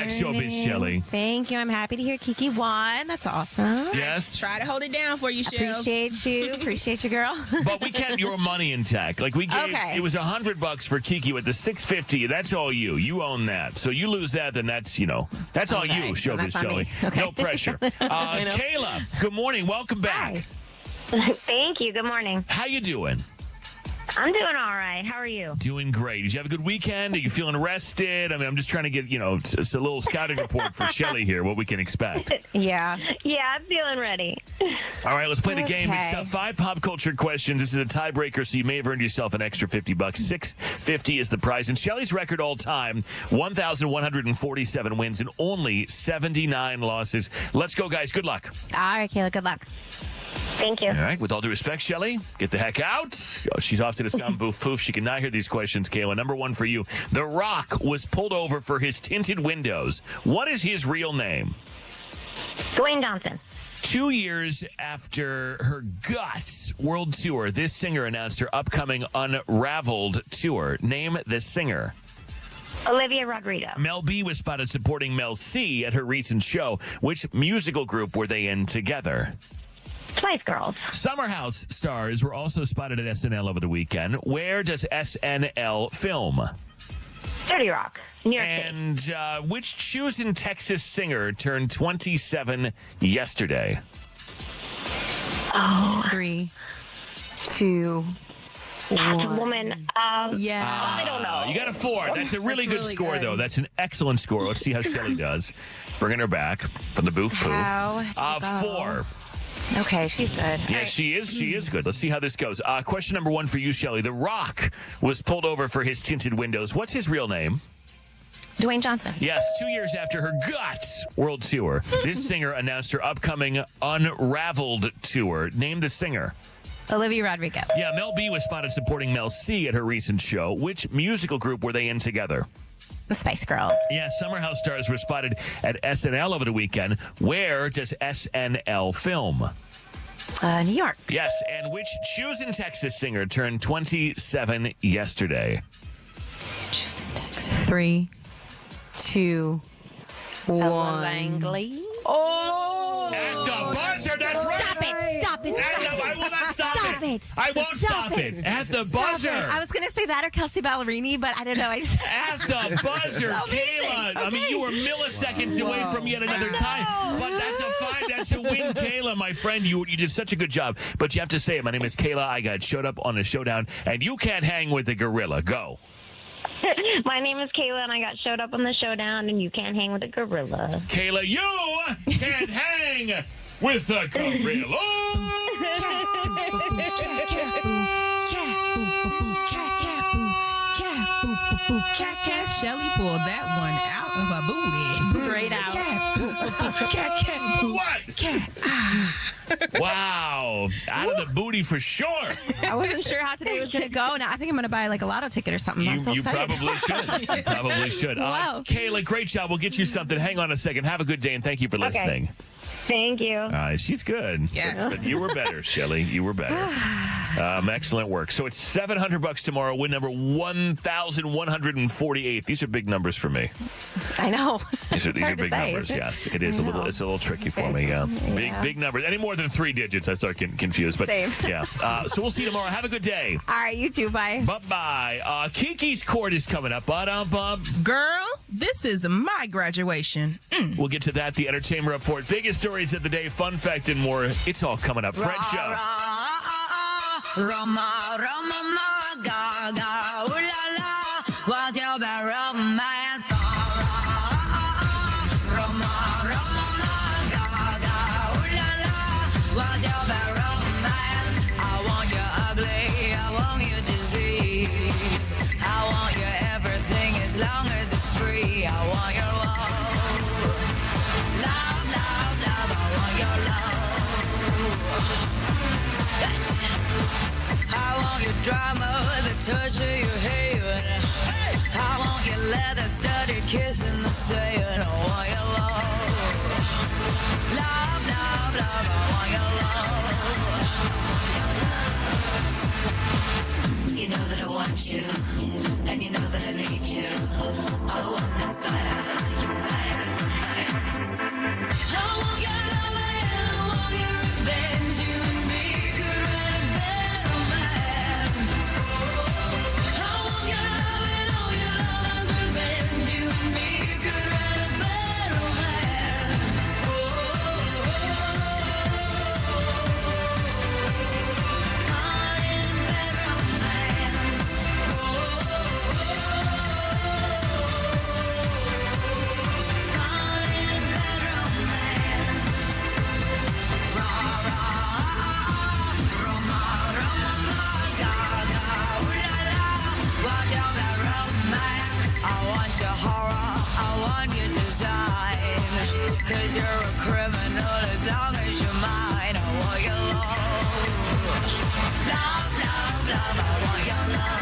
Showbiz Shelley? Thank you. I'm happy to hear Keke won. That's awesome. Yes. Try to hold it down for you, Shells. Appreciate you. Appreciate you, girl. But we kept your money intact. Like we gave, Okay. it was $100 for Keke with the $650. That's all you. You own that. So you lose that, then that's that's all Okay. you. So Showbiz that's on Shelley. me. Okay. No pressure. Kayla, good morning. Welcome back. Thank you. Good morning. How you doing? I'm doing all right. How are you? Doing great. Did you have a good weekend? Are you feeling rested? I mean, I'm just trying to get it's a little scouting report for Shelley here. What we can expect. Yeah. Yeah, I'm feeling ready. All right, let's play the game. It's Okay. 5 pop culture questions. This is a tiebreaker, so you may have earned yourself an extra $50. $650 is the prize. And Shelley's record all time: 1,147 wins and only 79 losses. Let's go, guys. Good luck. All right, Kayla. Good luck. Thank you. All right, with all due respect, Shelley, get the heck out. Oh, she's off to the sound booth. Poof. She cannot hear these questions, Kayla. Number 1 for you. The Rock was pulled over for his tinted windows. What is his real name? Dwayne Johnson. 2 years after her Guts World Tour, this singer announced her upcoming Unraveled tour. Name the singer. Olivia Rodrigo. Mel B was spotted supporting Mel C at her recent show. Which musical group were they in together? Spice Girls. Summer House stars were also spotted at SNL over the weekend. Where does SNL film? 30 Rock. New York City. And which Choosing Texas singer turned 27 yesterday? 3, 2, 1. Woman. Yeah. I don't know. You got a 4. That's a really That's good really score, good. though. That's an excellent score. Let's see how Shelley does. Bringing her back from the booth poof. How did it go? 4. Okay, she's good. Yeah, she is. She is good. Let's see how this goes. Question number 1 for you, Shelley. The Rock was pulled over for his tinted windows. What's his real name? Dwayne Johnson. Yes, 2 years after her Guts World Tour, this singer announced her upcoming Unraveled tour. Name the singer. Olivia Rodrigo. Yeah, Mel B was spotted supporting Mel C at her recent show. Which musical group were they in together? The Spice Girls. Yeah, Summer House stars were spotted at SNL over the weekend. Where does SNL film? New York. Yes, and which Choosing Texas singer turned 27 yesterday? Choosing Texas. 3, 2, 1. Ella Langley. Oh! At the buzzer, that's right. Stop it. Stop it. I will not stop Stop it. it. I won't stop it. At the buzzer. I was going to say that or Kelsey Ballerini, but I don't know. I just. At the buzzer, Amazing. Kayla. I mean, Okay. you were milliseconds away from yet another time. But that's a fine. That's a win, Kayla, my friend. You did such a good job. But you have to say it. My name is Kayla. I got showed up on a showdown, and you can't hang with the gorilla. Go. My name is Kayla, and I got showed up on the showdown, and you can't hang with a gorilla. Kayla, you can't hang with the gorilla. Shelly pulled that one out of her booty. Straight out. What? Wow. Out of the booty for sure. I wasn't sure how today was going to go. Now I think I'm going to buy like a lotto ticket or something. I'm so You excited. probably should. You probably should. Wow. Kayla, great job. We'll get you something. Hang on a second. Have a good day, and thank you for listening. Thank you. She's good. Yes. But you were better, Shelley. You were better. Excellent work. So it's $700 tomorrow. Win number 1,148. These are big numbers for me. I know. These are hard to big say, numbers. isn't it? Yes, it is. It's a little tricky for me. Yeah. Big numbers. Any more than 3 digits, I start getting confused. But Same. yeah. So we'll see you tomorrow. Have a good day. All right, you too. Bye. Bye-bye. KeKe's court is coming up. Girl, this is my graduation. We'll get to that. The entertainment report. Biggest stories of the day. Fun fact and more. It's all coming up. Fred Show. Roma, Roma, ma, ga, ga, ooh la la, what's your bad romance? Roma, Roma, ma, ga, ga, ooh la la, what's your bad romance? I want you ugly, I want you disease, I want you everything as long as it's free. I want your love, love, love, love. I want your love. I want your drama, the touch of your hair. I want your leather-studded kiss in the sand. I want your love, love, love, love. I want your love. You know that I want you, and you know that I need you. I want that fire, fire. want your horror, I want your design. Cause you're a criminal as long as you're mine. I want your love. Love, love, love, I want your love.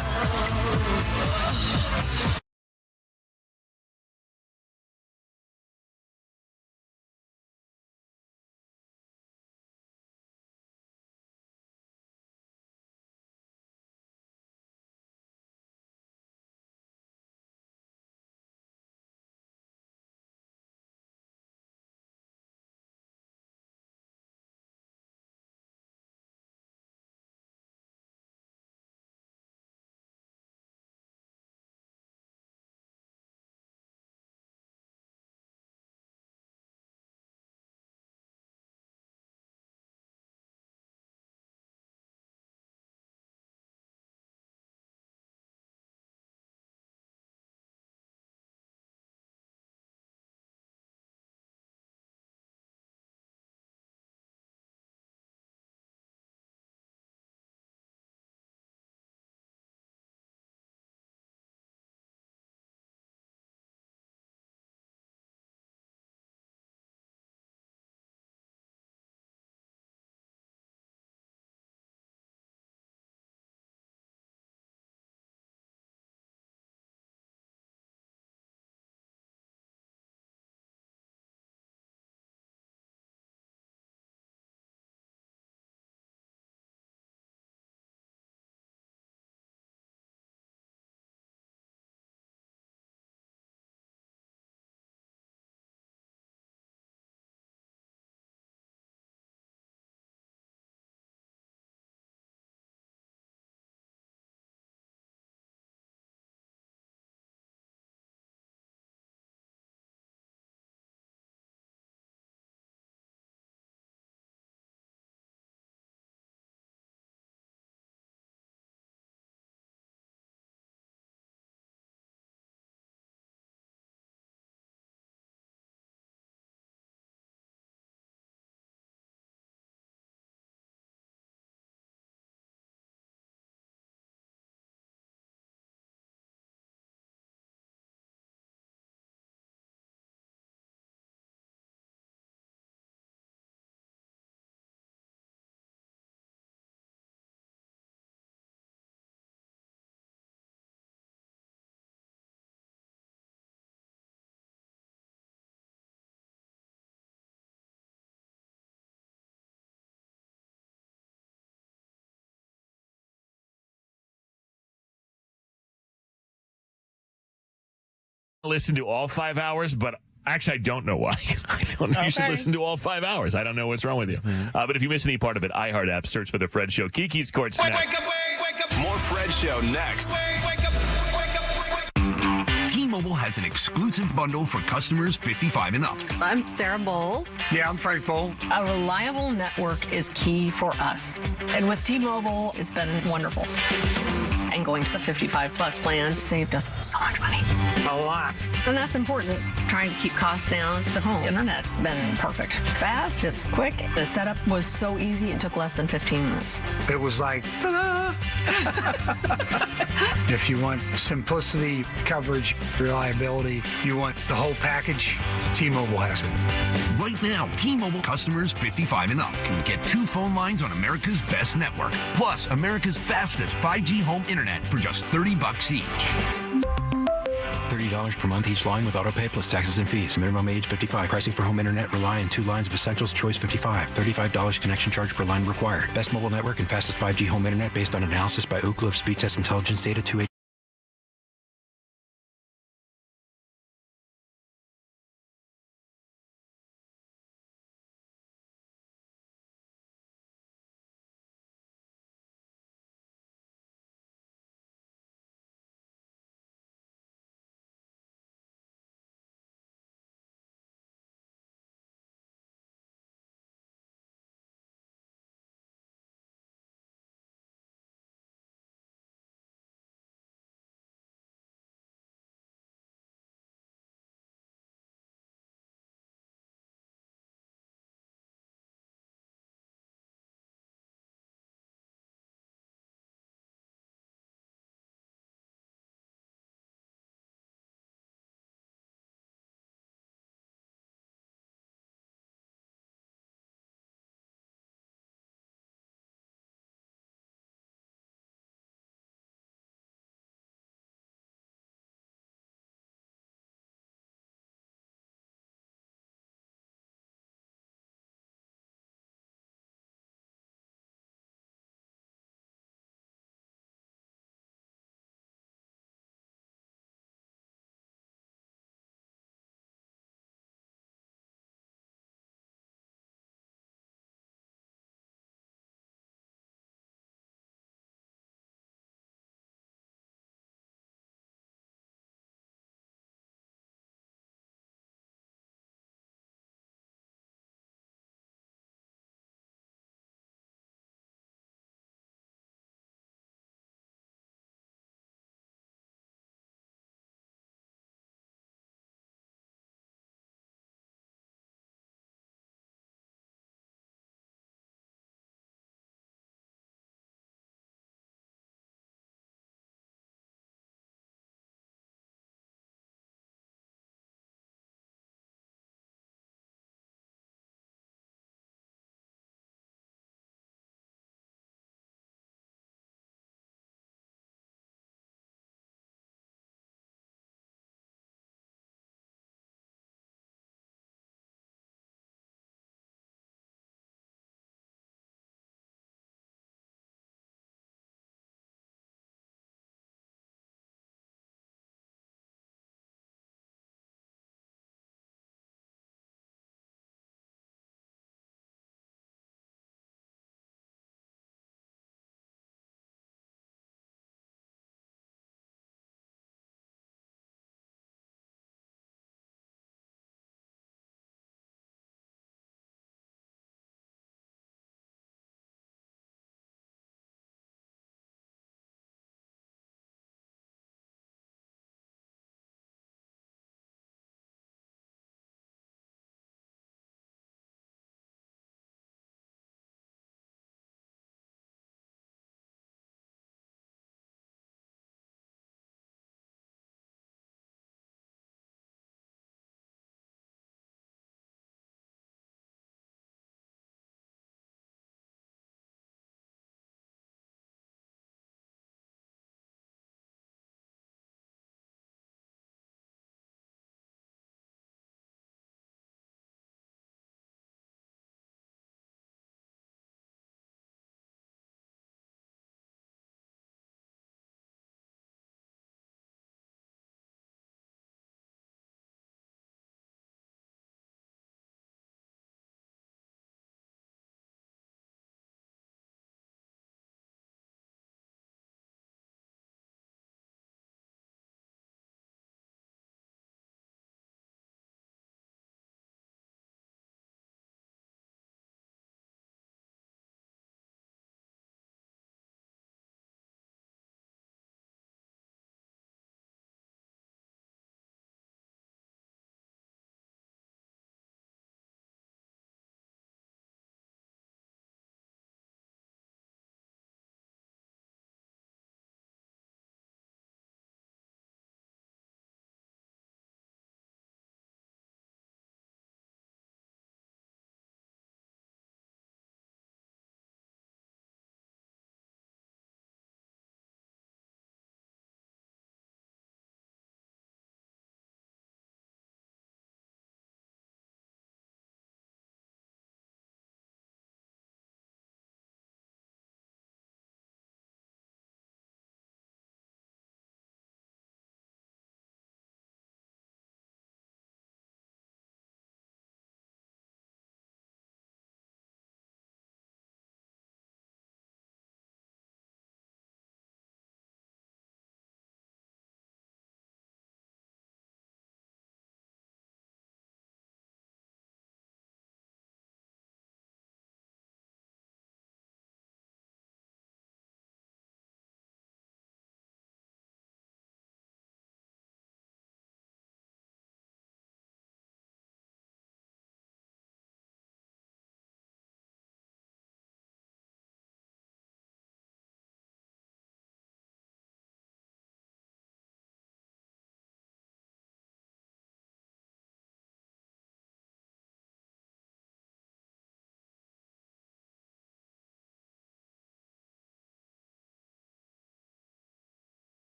Listen to all 5 hours, but actually, I don't know why. I don't know. You should listen to all 5 hours. I don't know what's wrong with you. But if you miss any part of it, iHeart app, search for The Fred Show. KeKe's Courts next. Wake up. More Fred Show next. T-Mobile has an exclusive bundle for customers 55 and up. I'm Sarah Bowl. Yeah, I'm Frank Bowl. A reliable network is key for us. And with T-Mobile, it's been wonderful. And going to the 55 plus plan saved us so much money. A lot. And that's important. Trying to keep costs down. The home internet's been perfect. It's fast, it's quick. The setup was so easy, it took less than 15 minutes. It was like, ta-da! If you want simplicity, coverage, reliability, you want the whole package, T-Mobile has it. Right now, T-Mobile customers 55 and up can get 2 phone lines on America's best network, plus America's fastest 5G home internet for just $30 each. $30 per month each line with autopay plus taxes and fees. Minimum age 55. Pricing for home internet rely on 2 lines of essentials. Choice 55. $35 connection charge per line required. Best mobile network and fastest 5G home internet based on analysis by Ookla of Speed Test Intelligence data 28.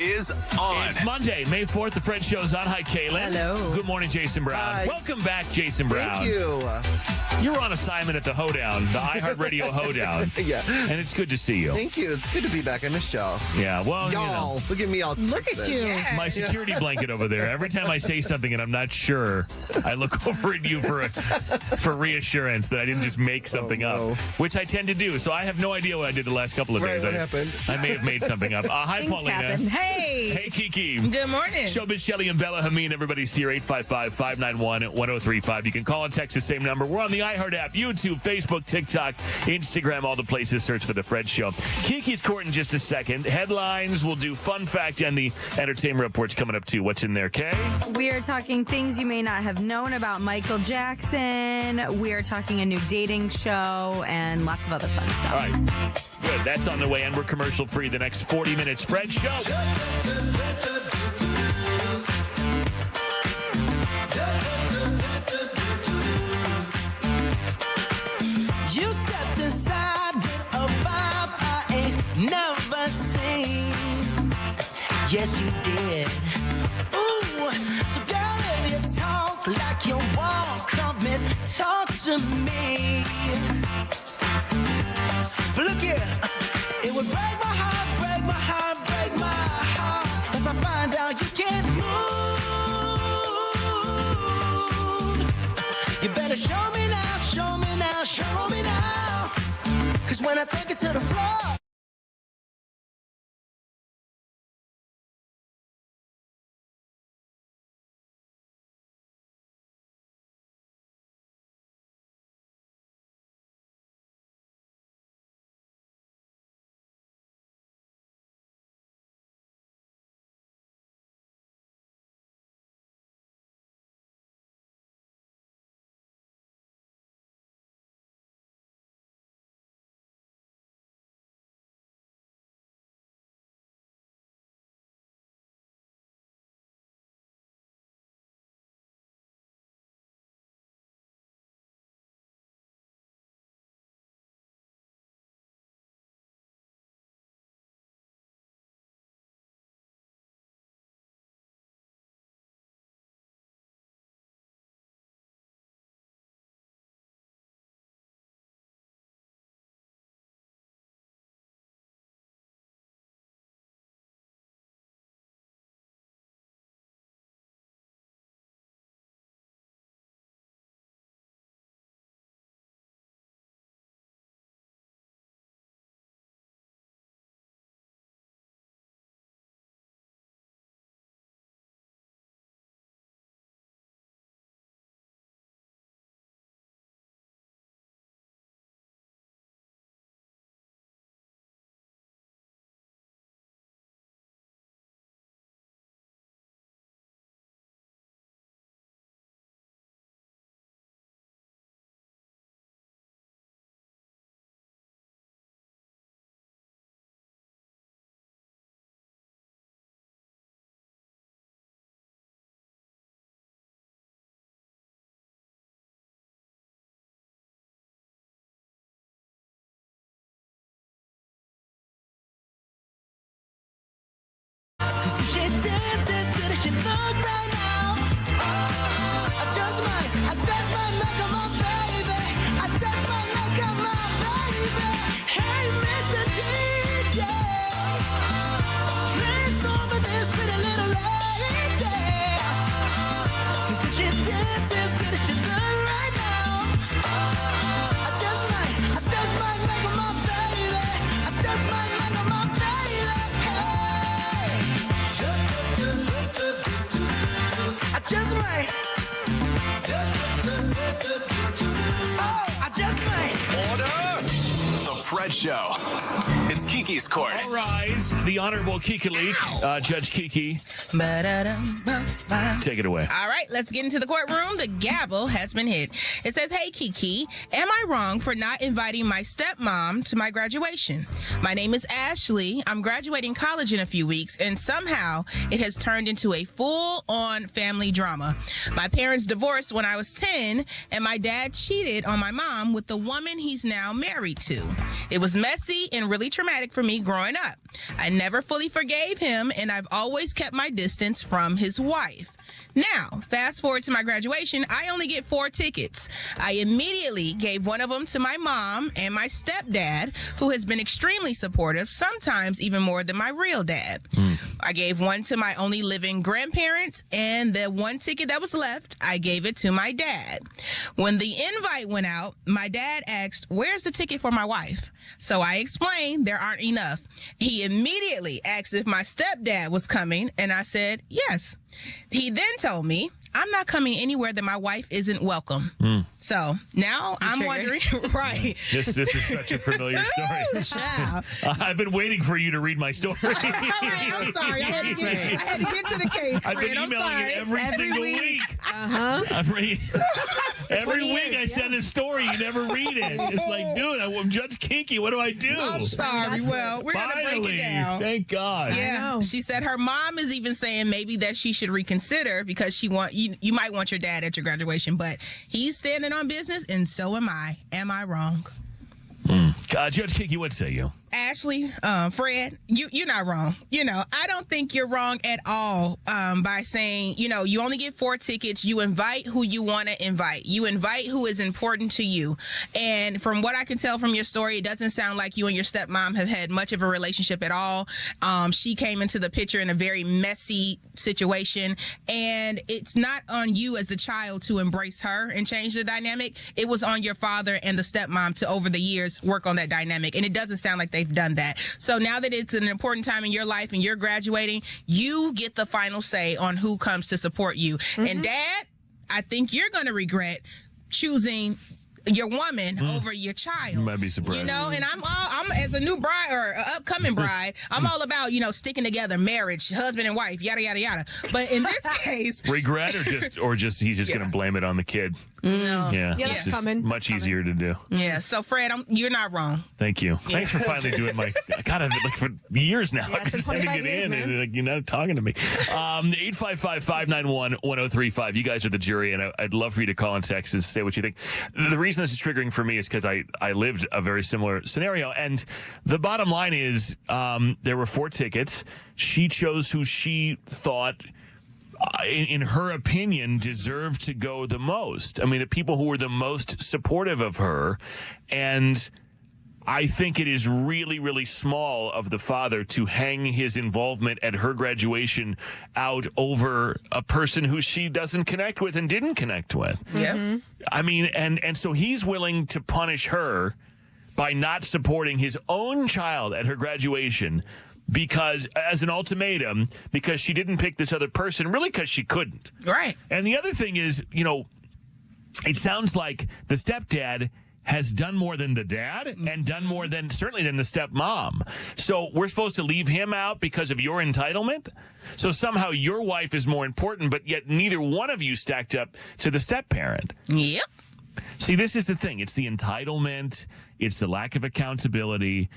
Is on. It's Monday, May 4th. The Fred Show's on. Hi, Kaelin. Hello. Good morning, Jason Brown. Hi. Welcome back, Jason Brown. Thank you. You're on assignment at the Hoedown, the iHeartRadio Hoedown. Yeah. And it's good to see you. Thank you. It's good to be back. I missed y'all. Yeah, well, Y'all. you know. Look at me all Look at twisted. you. Yeah. My security blanket over there. Every time I say something and I'm not sure, I look over at you for reassurance that I didn't just make something up, which I tend to do. So I have no idea what I did the last couple of days. What happened? I may have made something up. Hi, Things Paulina. happen. Hey. Hey, Kiki. Good morning. Showbiz Shelley and Bella Hameen. Everybody's here. 855-591-1035. You can call and text the same number. We're on the iHeart app, YouTube, Facebook, TikTok, Instagram, all the places. Search for The Fred Show. KeKe's court in just a second. Headlines. We'll do fun fact and the entertainment reports coming up too. What's in there, Kay? We are talking things you may not have known about Michael Jackson. We are talking a new dating show and lots of other fun stuff. All right. Good. That's on the way, and we're commercial free the next 40 minutes. Fred Show. You stepped inside with a vibe I ain't never seen. Yes, you did. Ooh, so girl, if you talk like you walk, come and talk to me. But look here, it would break my heart, break my heart, break my heart if I find out you can't move. You better show me now, show me now, show me now. 'Cause when I take it to the floor. She dances good as she look right now. I just might make her my baby. I just might make her my baby. Hey, Mr. DJ, play some of this pretty little lady. 'Cause if she dances good as she look right now, I just might make her my baby. I just might make her my baby. I just might. Oh, I just might. Order! The Fred Show. It's KeKe's court. All rise. The Honorable KeKe, Judge Keke. Take it away. All right, let's get into the courtroom. The gavel has been hit. It says, "Hey, Keke, am I wrong for not inviting my stepmom to my graduation? My name is Ashley. I'm graduating college in a few weeks, and somehow it has turned into a full-on family drama. My parents divorced when I was 10, and my dad cheated on my mom with the woman he's now married to. It was messy, and been really traumatic for me growing up. I never fully forgave him, and I've always kept my distance from his wife. Now, fast forward to my graduation, I only get 4 tickets. I immediately gave one of them to my mom and my stepdad, who has been extremely supportive, sometimes even more than my real dad. I gave one to my only living grandparents, and the one ticket that was left, I gave it to my dad. When the invite went out, my dad asked, "Where's the ticket for my wife?" So I explained there aren't enough. He immediately asked if my stepdad was coming, and I said, yes. He then told me, "I'm not coming anywhere that my wife isn't welcome." So now I'm wondering, right? This is such a familiar story. Child. I've been waiting for you to read my story. I'm sorry. I had to get to the case. I've been emailing you every single week. Every week I send a story, you never read it. It's like, dude, I'm Judge Kiki. What do I do? I'm sorry. Well, we're going to break it down. Thank God. Yeah. She said her mom is even saying maybe that she should reconsider because you might want your dad at your graduation, but he's standing on business, and so am I. Am I wrong? Judge Kiki, what say you? Ashley, Fred, you're not wrong. I don't think you're wrong at all by saying, you only get 4 tickets. You invite who you want to invite. You invite who is important to you. And from what I can tell from your story, it doesn't sound like you and your stepmom have had much of a relationship at all. She came into the picture in a very messy situation, and it's not on you as the child to embrace her and change the dynamic. It was on your father and the stepmom to, over the years, work on that dynamic. And it doesn't sound like they've done that. So now that it's an important time in your life and you're graduating, you get the final say on who comes to support you. And Dad, I think you're going to regret choosing your woman over your child. You might be surprised. And I'm as a new bride or upcoming bride, I'm all about, sticking together, marriage, husband and wife, yada, yada, yada. But in this case... Regret or just he's just going to blame it on the kid? No. Yeah, that's it's coming. Much easier to do. Yeah, so Fred, you're not wrong. Thank you. Thanks for finally doing my... God, I've been for years now. I've been sending it in and you're not talking to me. 855-591-1035. You guys are the jury, and I'd love for you to call and text and say what you think. The reason this is triggering for me is because I lived a very similar scenario, and the bottom line is there were 4 tickets. She chose who she thought, in her opinion, deserved to go the most. I mean, the people who were the most supportive of her, and I think it is really, really small of the father to hang his involvement at her graduation out over a person who she doesn't connect with and didn't connect with. Yeah. I mean, and so he's willing to punish her by not supporting his own child at her graduation because, as an ultimatum, because she didn't pick this other person, really because she couldn't. Right. And the other thing is, it sounds like the stepdad has done more than the dad and done more certainly than the stepmom. So we're supposed to leave him out because of your entitlement? So somehow your wife is more important, but yet neither one of you stacked up to the stepparent. Yep. See, this is the thing. It's the entitlement. It's the lack of accountability.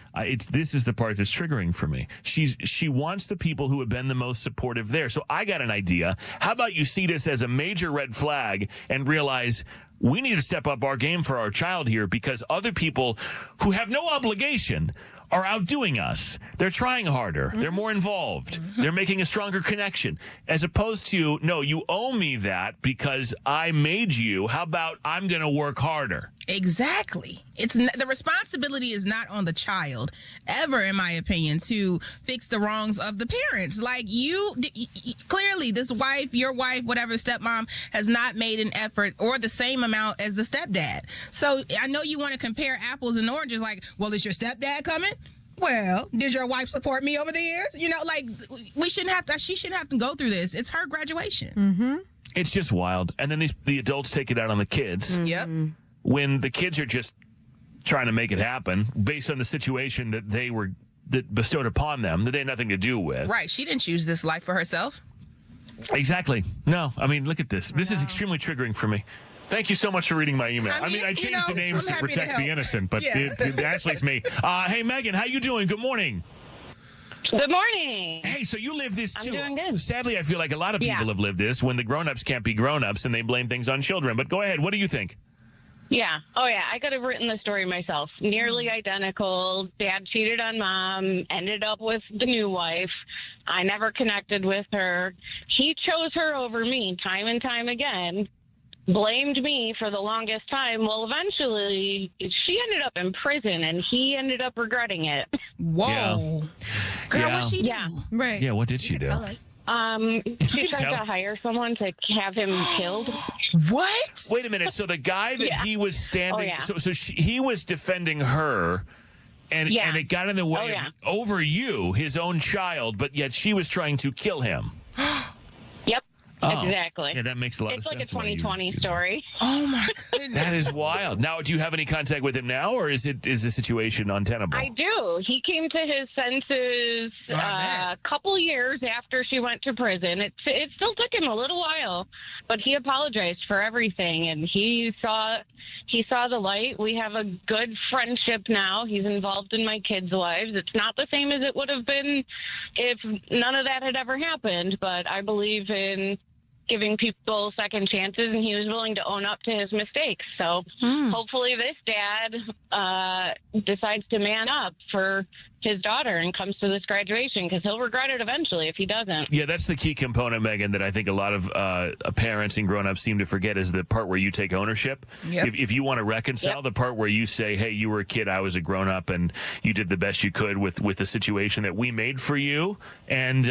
This is the part that's triggering for me. She wants the people who have been the most supportive there. So I got an idea. How about you see this as a major red flag and realize we need to step up our game for our child here because other people who have no obligation are outdoing us. They're trying harder. They're more involved. They're making a stronger connection. As opposed to, no, you owe me that because I made you. How about I'm going to work harder? Exactly. The responsibility is not on the child ever, in my opinion, to fix the wrongs of the parents. Like clearly this wife, your wife, whatever, stepmom has not made an effort or the same amount as the stepdad. So I know you want to compare apples and oranges. Like, well, is your stepdad coming? Well, did your wife support me over the years? She shouldn't have to go through this. It's her graduation. Mm-hmm. It's just wild. And then the adults take it out on the kids. Yep. When the kids are just trying to make it happen based on the situation that that bestowed upon them that they had nothing to do with. Right. She didn't choose this life for herself. Exactly. No. I mean, look at this. This is extremely triggering for me. Thank you so much for reading my email. I changed the names to protect the innocent, but Ashley's me. Hey, Megan, how you doing? Good morning. Good morning. Hey, so you live this too. I'm doing good. Sadly, I feel like a lot of people have lived this when the grown-ups can't be grown-ups and they blame things on children. But go ahead. What do you think? Yeah. Oh, yeah. I could have written the story myself. Nearly identical. Dad cheated on mom, ended up with the new wife. I never connected with her. He chose her over me time and time again. Blamed me for the longest time. Well, eventually, she ended up in prison, and he ended up regretting it. Whoa. Yeah. Girl, Yeah. what she do? Yeah. Right. Yeah, what did she do? She tried Tell to us. hire someone to have him killed. What? Wait a minute. So the guy that he was standing, Oh, yeah. so he was defending her, and it got in the way of, over you, his own child, but yet she was trying to kill him. Yep. Oh. Exactly. Yeah, that makes a lot It's of like sense. a why you 2020 do that. story. Oh, my goodness. That is wild. Now, do you have any contact with him now, or is the situation untenable? I do. He came to his senses a couple years after she went to prison. It still took him a little while, but he apologized for everything, and he saw the light. We have a good friendship now. He's involved in my kids' lives. It's not the same as it would have been if none of that had ever happened, but I believe in giving people second chances, and he was willing to own up to his mistakes. So hopefully this dad decides to man up for his daughter and comes to this graduation, because he'll regret it eventually if he doesn't. Yeah, that's the key component, Megan, that I think a lot of parents and grown-ups seem to forget is the part where you take ownership. Yep. If you want to reconcile, the part where you say, hey, you were a kid, I was a grown-up, and you did the best you could with the situation that we made for you. And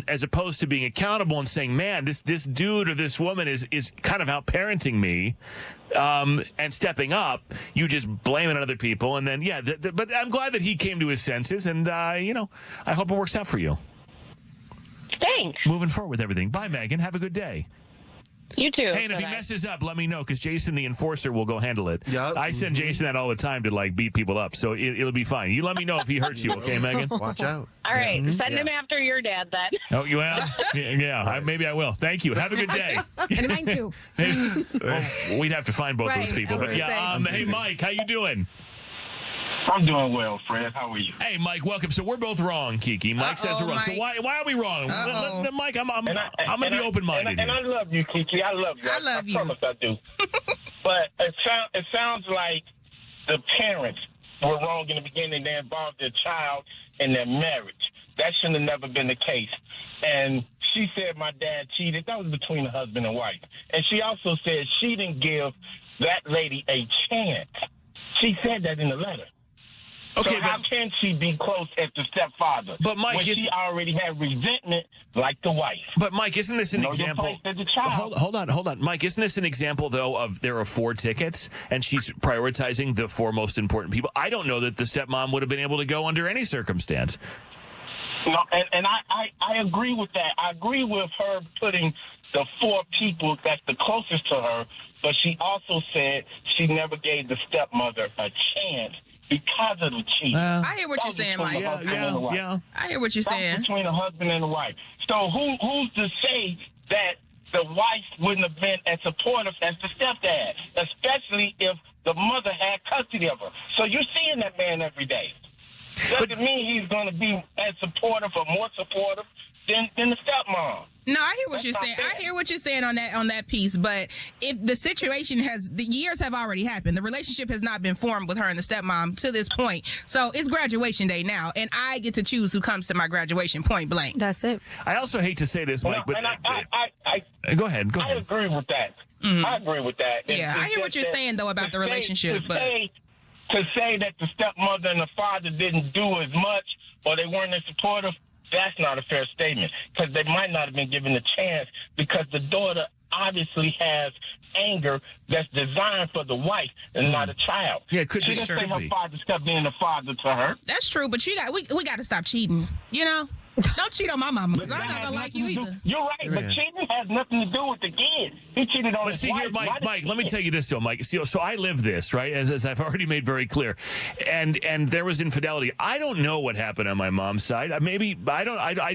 as opposed to being accountable and saying, man, this dude or this woman is kind of out-parenting me, and stepping up, you just blame it on other people. And then, but I'm glad that he came to his senses, and, I hope it works out for you. Thanks. Moving forward with everything. Bye, Megan. Have a good day. You too. Hey, and if he messes up, let me know, because Jason, the enforcer, will go handle it. Yep. I send Jason that all the time to, beat people up, so it'll be fine. You let me know if he hurts you, okay, Megan? Watch out. All right. Send him after your dad then. Oh, you will? Yeah, maybe I will. Thank you. Have a good day. And mine too. Well, we'd have to find both those people. But hey, Mike, how you doing? I'm doing well, Fred. How are you? Hey, Mike, welcome. So we're both wrong, Kiki. Mike says we're wrong. So why are we wrong? Mike, I'm going to be open-minded and I love you, Kiki. I love you. I love you. I promise I do. But it sounds like the parents were wrong in the beginning. They involved their child in their marriage. That shouldn't have never been the case. And she said my dad cheated. That was between the husband and wife. And she also said she didn't give that lady a chance. She said that in the letter. Okay, so how can she be close as the stepfather? But Mike, when she already had resentment like the wife. But Mike, isn't this an Know your example? place as a child. Hold on, Mike. Isn't this an example though of there are 4 tickets and she's prioritizing the 4 most important people? I don't know that the stepmom would have been able to go under any circumstance. No, and I agree with that. I agree with her putting the 4 people that's the closest to her, but she also said she never gave the stepmother a chance because of the cheating. I hear what you're saying, Mike. Yeah. I hear what you're saying. Between a husband and a wife. So who's to say that the wife wouldn't have been as supportive as the stepdad, especially if the mother had custody of her? So you're seeing that man every day. Doesn't mean he's going to be as supportive or more supportive than the stepmom. No, I hear what you're saying. I hear what you're saying on that piece. But if the situation the years have already happened, the relationship has not been formed with her and the stepmom to this point. So it's graduation day now, and I get to choose who comes to my graduation, point blank. That's it. I also hate to say this, Mike, but go ahead. I agree with that. I agree with that. Yeah, I hear what you're saying though about the relationship. To say that the stepmother and the father didn't do as much or they weren't as supportive, that's not a fair statement, because they might not have been given a chance, because the daughter obviously has anger that's designed for the wife and not a child. Yeah, it could she be. didn't say her father stopped being a father to her. That's true, but we got to stop cheating. You know, don't cheat on my mama, because I'm not gonna like you either. You're right, but cheating has nothing to do with the kid. He cheated on his wife. Here, Mike, let me tell you this, though, Mike. So I live this, right, as I've already made very clear. And there was infidelity. I don't know what happened on my mom's side. I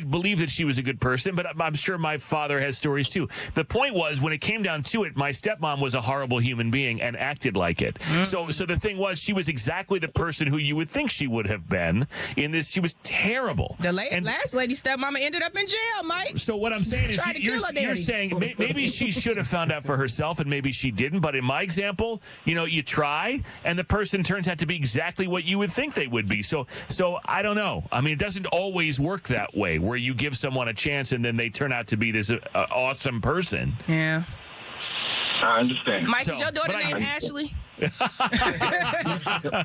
believe that she was a good person, but I'm sure my father has stories, too. The point was, when it came down to it, my stepmom was a horrible human being and acted like it. So the thing was, she was exactly the person who you would think she would have been in this. She was terrible. Last This lady's stepmama ended up in jail, Mike. So what I'm saying is Tried to kill her you're daddy. saying maybe she should have found out for herself and maybe she didn't. But in my example, you try and the person turns out to be exactly what you would think they would be. So I don't know. I mean, it doesn't always work that way where you give someone a chance and then they turn out to be this awesome person. Yeah. I understand. Mike, is your daughter named Ashley?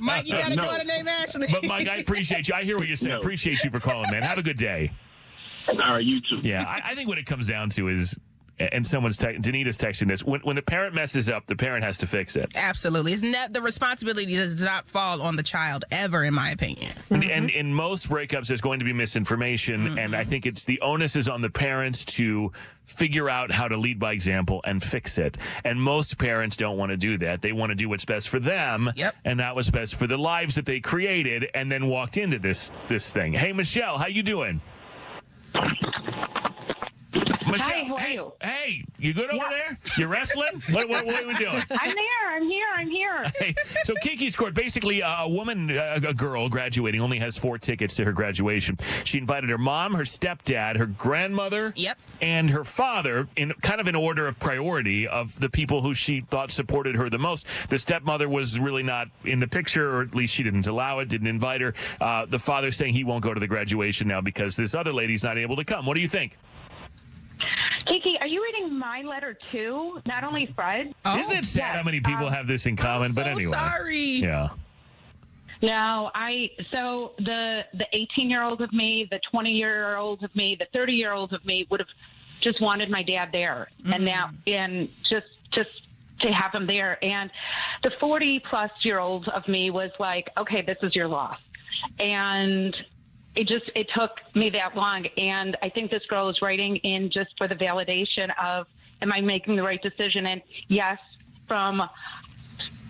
Mike, you got a daughter named Ashley? But Mike, I appreciate you. I hear what you're saying. I appreciate you for calling, man. Have a good day. All right, you too. Yeah, I think what it comes down to is, and Danita's texting this, when the parent messes up, the parent has to fix it. Absolutely. The responsibility does not fall on the child ever, in my opinion. And in most breakups, there's going to be misinformation, and I think the onus is on the parents to figure out how to lead by example and fix it. And most parents don't want to do that. They want to do what's best for them, and not what's best for the lives that they created and then walked into this thing. Hey, Michelle, how you doing? Michelle, hi, how are you? Hey, you good over there? You wrestling? What are we doing? I'm here. Hey, so KeKe's Court, basically a girl graduating only has 4 tickets to her graduation. She invited her mom, her stepdad, her grandmother, and her father in kind of an order of priority of the people who she thought supported her the most. The stepmother was really not in the picture, or at least she didn't allow it, didn't invite her. The father saying he won't go to the graduation now because this other lady's not able to come. What do you think? Kiki, are you reading my letter too? Not only Fred? Isn't it sad how many people have this in common? But anyway. Sorry. Yeah. No, so the 18-year-old of me, the 20-year-old of me, the 30-year-old of me would have just wanted my dad there, and just to have him there. And the 40-plus-year-old of me was like, okay, this is your loss. And it took me that long. And I think this girl is writing in just for the validation of, am I making the right decision? And yes, from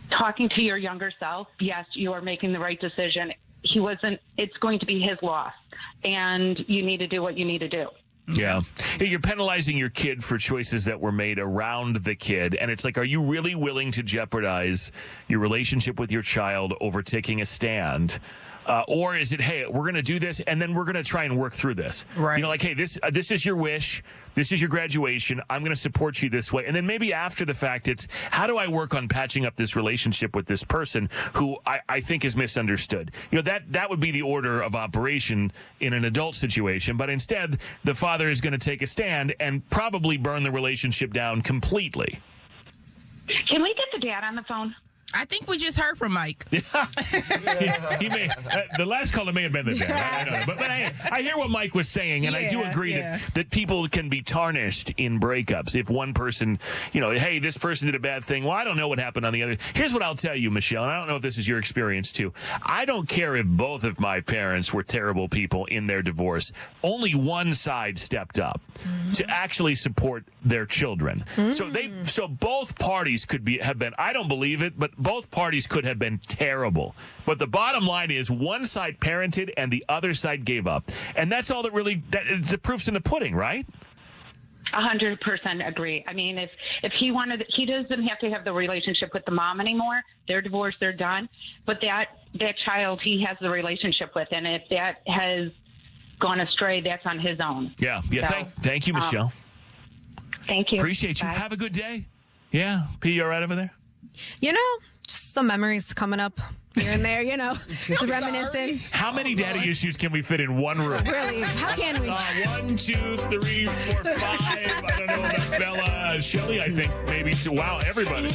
talking to your younger self, yes, you are making the right decision. It's going to be his loss, and you need to do what you need to do. Yeah. You're penalizing your kid for choices that were made around the kid. And it's like, are you really willing to jeopardize your relationship with your child over taking a stand? Or is it, hey, we're going to do this, and then we're going to try and work through this. Right. Like, hey, this is your wish. This is your graduation. I'm going to support you this way. And then maybe after the fact, it's, how do I work on patching up this relationship with this person who I think is misunderstood? That would be the order of operation in an adult situation. But instead, the father is going to take a stand and probably burn the relationship down completely. Can we get the dad on the phone? I think we just heard from Mike. He may, the last caller may have been the dad. I don't know. But I hear what Mike was saying, and I do agree that people can be tarnished in breakups. If one person, hey, this person did a bad thing. Well, I don't know what happened on the other. Here's what I'll tell you, Michelle, and I don't know if this is your experience too. I don't care if both of my parents were terrible people in their divorce. Only one side stepped up to actually support their children. So both parties have been, I don't believe it, but both parties could have been terrible. But the bottom line is one side parented and the other side gave up. And that's all the proof's in the pudding, right? 100% agree. I mean, if he wanted, he doesn't have to have the relationship with the mom anymore. They're divorced, they're done. But that child he has the relationship with, and if that has gone astray, that's on his own. Yeah. So, thank you, Michelle. Thank you. Appreciate you. Bye. Have a good day. Yeah. P, you all right over there? Just some memories coming up here and there, just reminiscing. How many daddy issues can we fit in one room? Really? How can we? 1, 2, 3, 4, 5. I don't know about Bella. Shelly, I think maybe 2. Wow, everybody.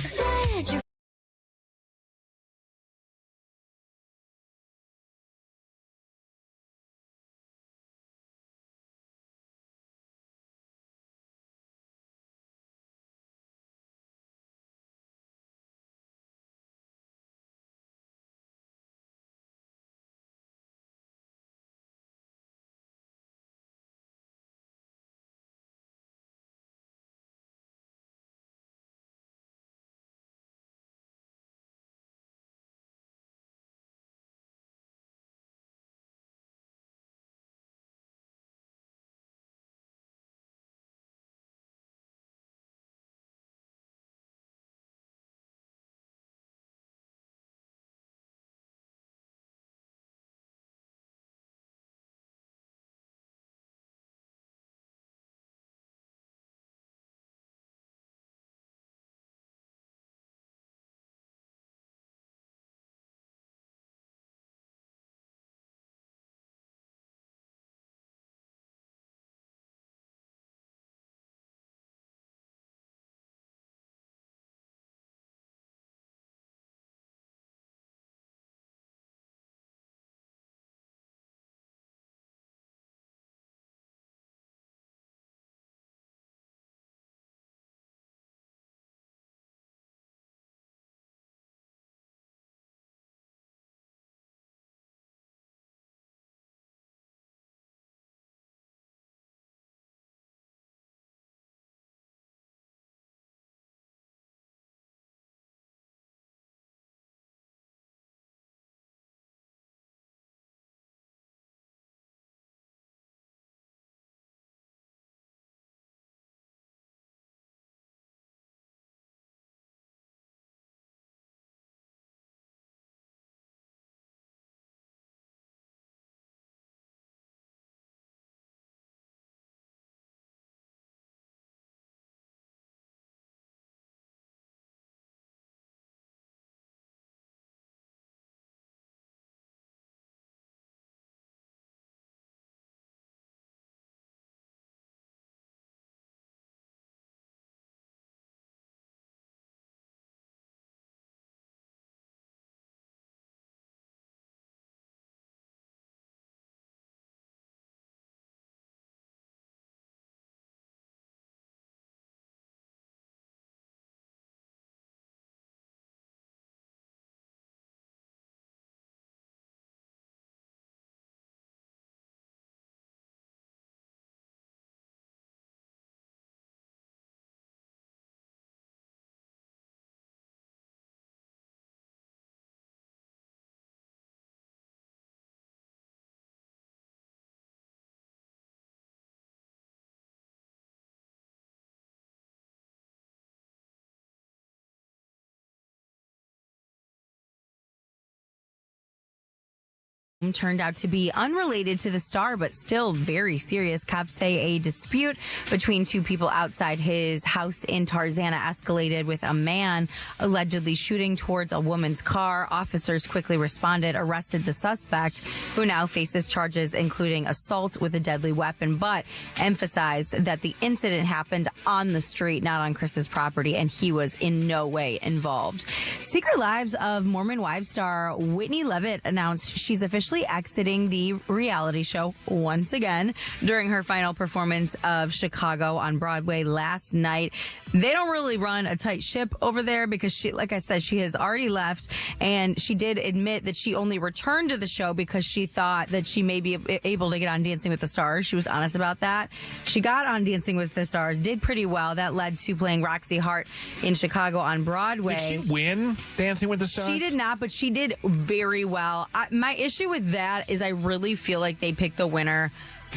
turned out to be unrelated to the star, but still very serious. Cops say a dispute between two people outside his house in Tarzana escalated with a man allegedly shooting towards a woman's car. Officers quickly responded, arrested the suspect, who now faces charges including assault with a deadly weapon, but emphasized that the incident happened on the street, not on Chris's property, and he was in no way involved. Secret Lives of Mormon Wives star Whitney Levitt announced she's officially exiting the reality show once again during her final performance of Chicago on Broadway last night. They don't really run a tight ship over there because she, like I said, she has already left, and she did admit that she only returned to the show because she thought that she may be able to get on Dancing with the Stars. She was honest about that. She got on Dancing with the Stars, did pretty well. That led to playing Roxy Hart in Chicago on Broadway. Did she win Dancing with the Stars? She did not, but she did very well. My issue with that is I really feel like they picked the winner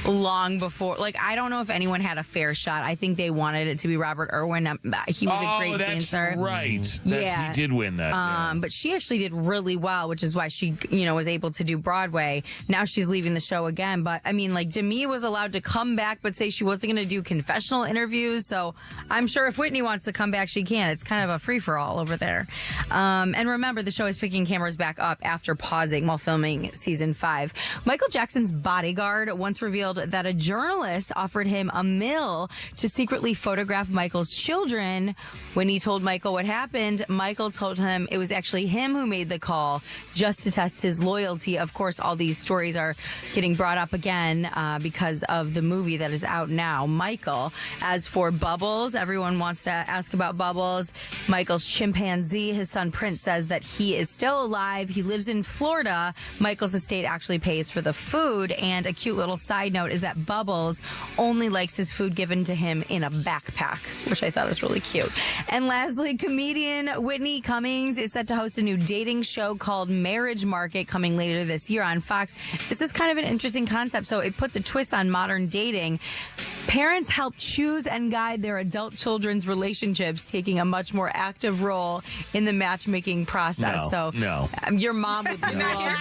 long before. Like, I don't know if anyone had a fair shot. I think they wanted it to be Robert Irwin. He was a great dancer. Right. Yeah. He did win that. But she actually did really well, which is why she, was able to do Broadway. Now she's leaving the show again. But I mean, like, Demi was allowed to come back, but say she wasn't going to do confessional interviews. So I'm sure if Whitney wants to come back, she can. It's kind of a free for all over there. And remember, the show is picking cameras back up after pausing while filming season 5. Michael Jackson's bodyguard once revealed that a journalist offered him $1 million to secretly photograph Michael's children. When he told Michael what happened, Michael told him it was actually him who made the call just to test his loyalty. Of course, all these stories are getting brought up again because of the movie that is out now, Michael. As for Bubbles, everyone wants to ask about Bubbles. Michael's chimpanzee, his son Prince, says that he is still alive. He lives in Florida. Michael's estate actually pays for the food. And a cute little side note is that Bubbles only likes his food given to him in a backpack, which I thought was really cute. And lastly, comedian Whitney Cummings is set to host a new dating show called Marriage Market coming later this year on Fox. This is kind of an interesting concept, so it puts a twist on modern dating. Parents help choose and guide their adult children's relationships, taking a much more active role in the matchmaking process. Your mom would do all of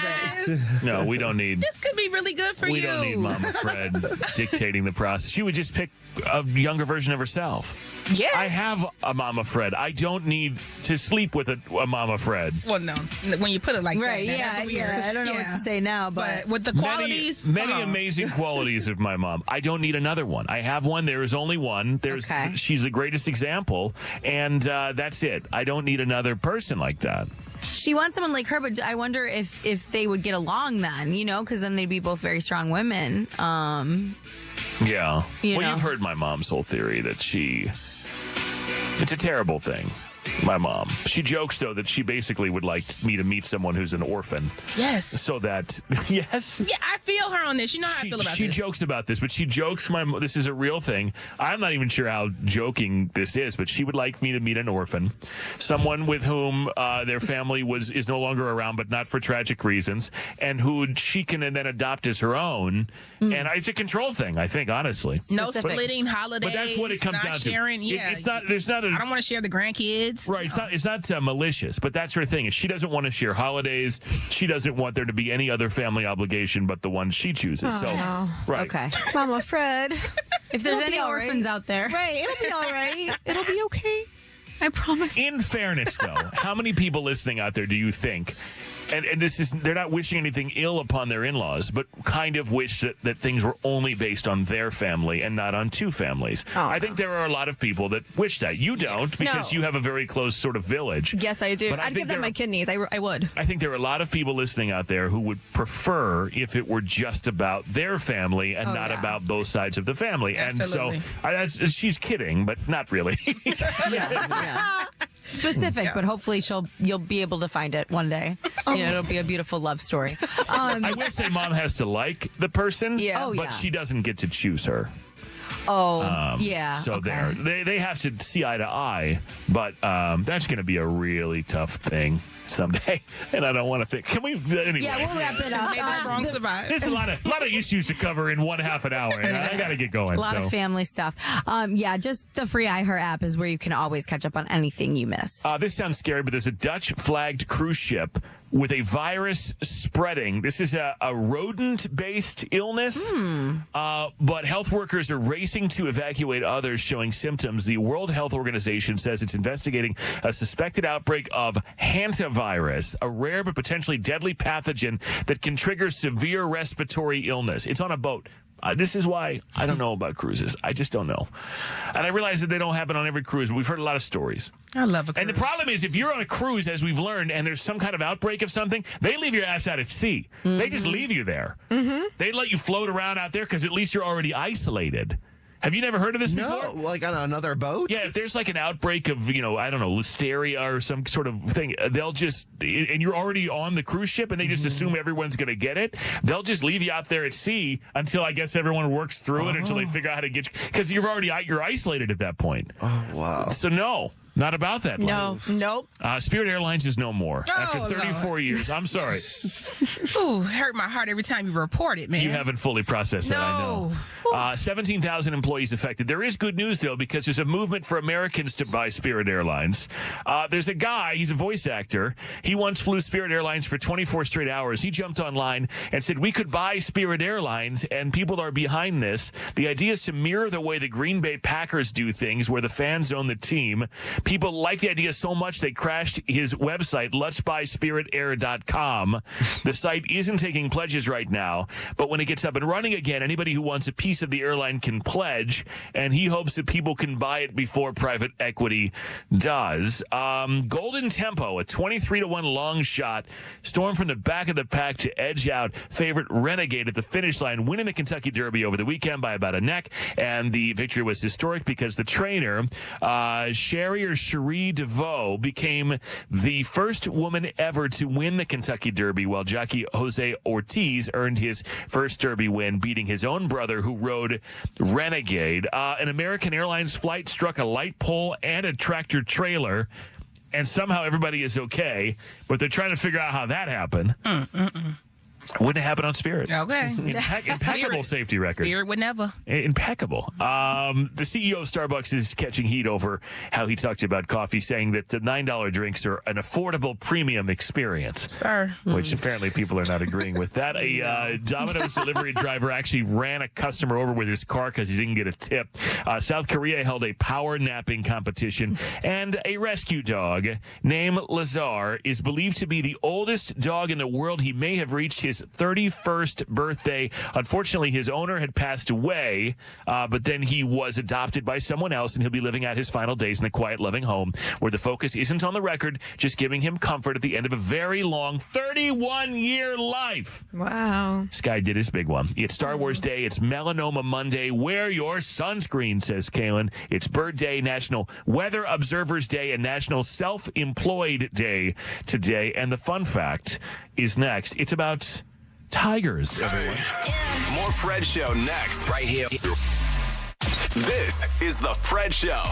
this. No, we don't need. This could be really good for you. We don't need Mama Fred dictating the process. She would just pick a younger version of herself. Yes. I have a Mama Fred. I don't need to sleep with a Mama Fred. Well, no. When you put it like right, that. Yeah, that's weird. I don't know what to say now, but with the qualities. Many amazing qualities of my mom. I don't need another one. I have one. There is only one. She's the greatest example, and that's it. I don't need another person like that. She wants someone like her, but I wonder if they would get along then, because then they'd be both very strong women. Yeah. You've heard my mom's whole theory that it's a terrible thing. My mom. She jokes, though, that she basically would like me to meet someone who's an orphan. Yes. So that, yes. Yeah, I feel her on this. You know how I feel about this. She jokes about this, but she jokes, this is a real thing. I'm not even sure how joking this is, but she would like me to meet an orphan, someone with whom their family is no longer around, but not for tragic reasons, and who she can then adopt as her own. And it's a control thing, I think, honestly. No splitting holidays. But that's what it comes down sharing, to. Yeah. It's not. There's not. I don't want to share the grandkids. Right. It's not malicious, but that's her thing. Is she doesn't want to share holidays. She doesn't want there to be any other family obligation but the one she chooses. Right. Okay. Mama Fred. If there's any orphans out there. Right. It'll be all right. It'll be okay. I promise. In fairness, though, how many people listening out there do you think, and this is, they're not wishing anything ill upon their in-laws, but kind of wish that things were only based on their family and not on two families? I think there are a lot of people that wish that. You don't, because you have a very close sort of village. Yes, I do. But I'd give them my kidneys. I would. I think there are a lot of people listening out there who would prefer if it were just about their family and not about both sides of the family. Absolutely. And so she's kidding, but not really. Yeah. Specific, but hopefully you'll be able to find it one day. It'll be a beautiful love story. I will say mom has to like the person, but she doesn't get to choose her. So they have to see eye to eye, but that's going to be a really tough thing someday, and I don't want to think. Can we? Anyway. Yeah, we'll wrap it up. There's a lot of issues to cover in one half an hour, and I got to get going. A lot of family stuff. Just the free iHeart app is where you can always catch up on anything you missed. This sounds scary, but there's a Dutch flagged cruise ship with a virus spreading. This is a rodent-based illness, but health workers are racing to evacuate others showing symptoms. The World Health Organization says it's investigating a suspected outbreak of hantavirus, a rare but potentially deadly pathogen that can trigger severe respiratory illness. It's on a boat. This is why I don't know about cruises. I just don't know. And I realize that they don't happen on every cruise, but we've heard a lot of stories. I love a cruise. And the problem is, if you're on a cruise, as we've learned, and there's some kind of outbreak of something, they leave your ass out at sea. They just leave you there. They let you float around out there because at least you're already isolated. Have you never heard of this before? No, like on another boat? Yeah, if there's like an outbreak of, I don't know, listeria or some sort of thing, they'll just, and you're already on the cruise ship and they just assume everyone's going to get it, they'll just leave you out there at sea until I guess everyone works through it until they figure out how to get you, because you're isolated at that point. Oh, wow. So no. Not about that life. Nope. Spirit Airlines is no more. After 34 years. I'm sorry. Ooh, hurt my heart every time you report it, man. You haven't fully processed that, I know. 17,000 employees affected. There is good news, though, because there's a movement for Americans to buy Spirit Airlines. There's a guy, he's a voice actor. He once flew Spirit Airlines for 24 straight hours. He jumped online and said, we could buy Spirit Airlines, and people are behind this. The idea is to mirror the way the Green Bay Packers do things, where the fans own the team. People like the idea so much they crashed his website, letsbuyspiritair.com. The site isn't taking pledges right now, but when it gets up and running again, anybody who wants a piece of the airline can pledge, and he hopes that people can buy it before private equity does. Golden Tempo, a 23-1 long shot, stormed from the back of the pack to edge out favorite Renegade at the finish line, winning the Kentucky Derby over the weekend by about a neck, and the victory was historic because the trainer, Cherie DeVoe, became the first woman ever to win the Kentucky Derby, while jockey Jose Ortiz earned his first Derby win, beating his own brother who rode Renegade. An American Airlines flight struck a light pole and a tractor trailer, and somehow everybody is okay, but they're trying to figure out how that happened. Wouldn't happen on Spirit. Okay. Impeccable safety record. Spirit would never. Impeccable. The CEO of Starbucks is catching heat over how he talked about coffee, saying that the $9 drinks are an affordable premium experience. Sir. Which apparently people are not agreeing with that. A Domino's delivery driver actually ran a customer over with his car because he didn't get a tip. South Korea held a power napping competition, and a rescue dog named Lazar is believed to be the oldest dog in the world. He may have reached his 31st birthday. Unfortunately, his owner had passed away, but then he was adopted by someone else, and he'll be living out his final days in a quiet, loving home where the focus isn't on the record, just giving him comfort at the end of a very long 31-year life. Wow. This guy did his big one. It's Star Wars Day. It's Melanoma Monday. Wear your sunscreen, says Kaelin. It's Bird Day, National Weather Observers Day, and National Self-Employed Day today. And the fun fact is next. It's about tigers, everyone. More Fred Show next. Right here. This is the Fred Show.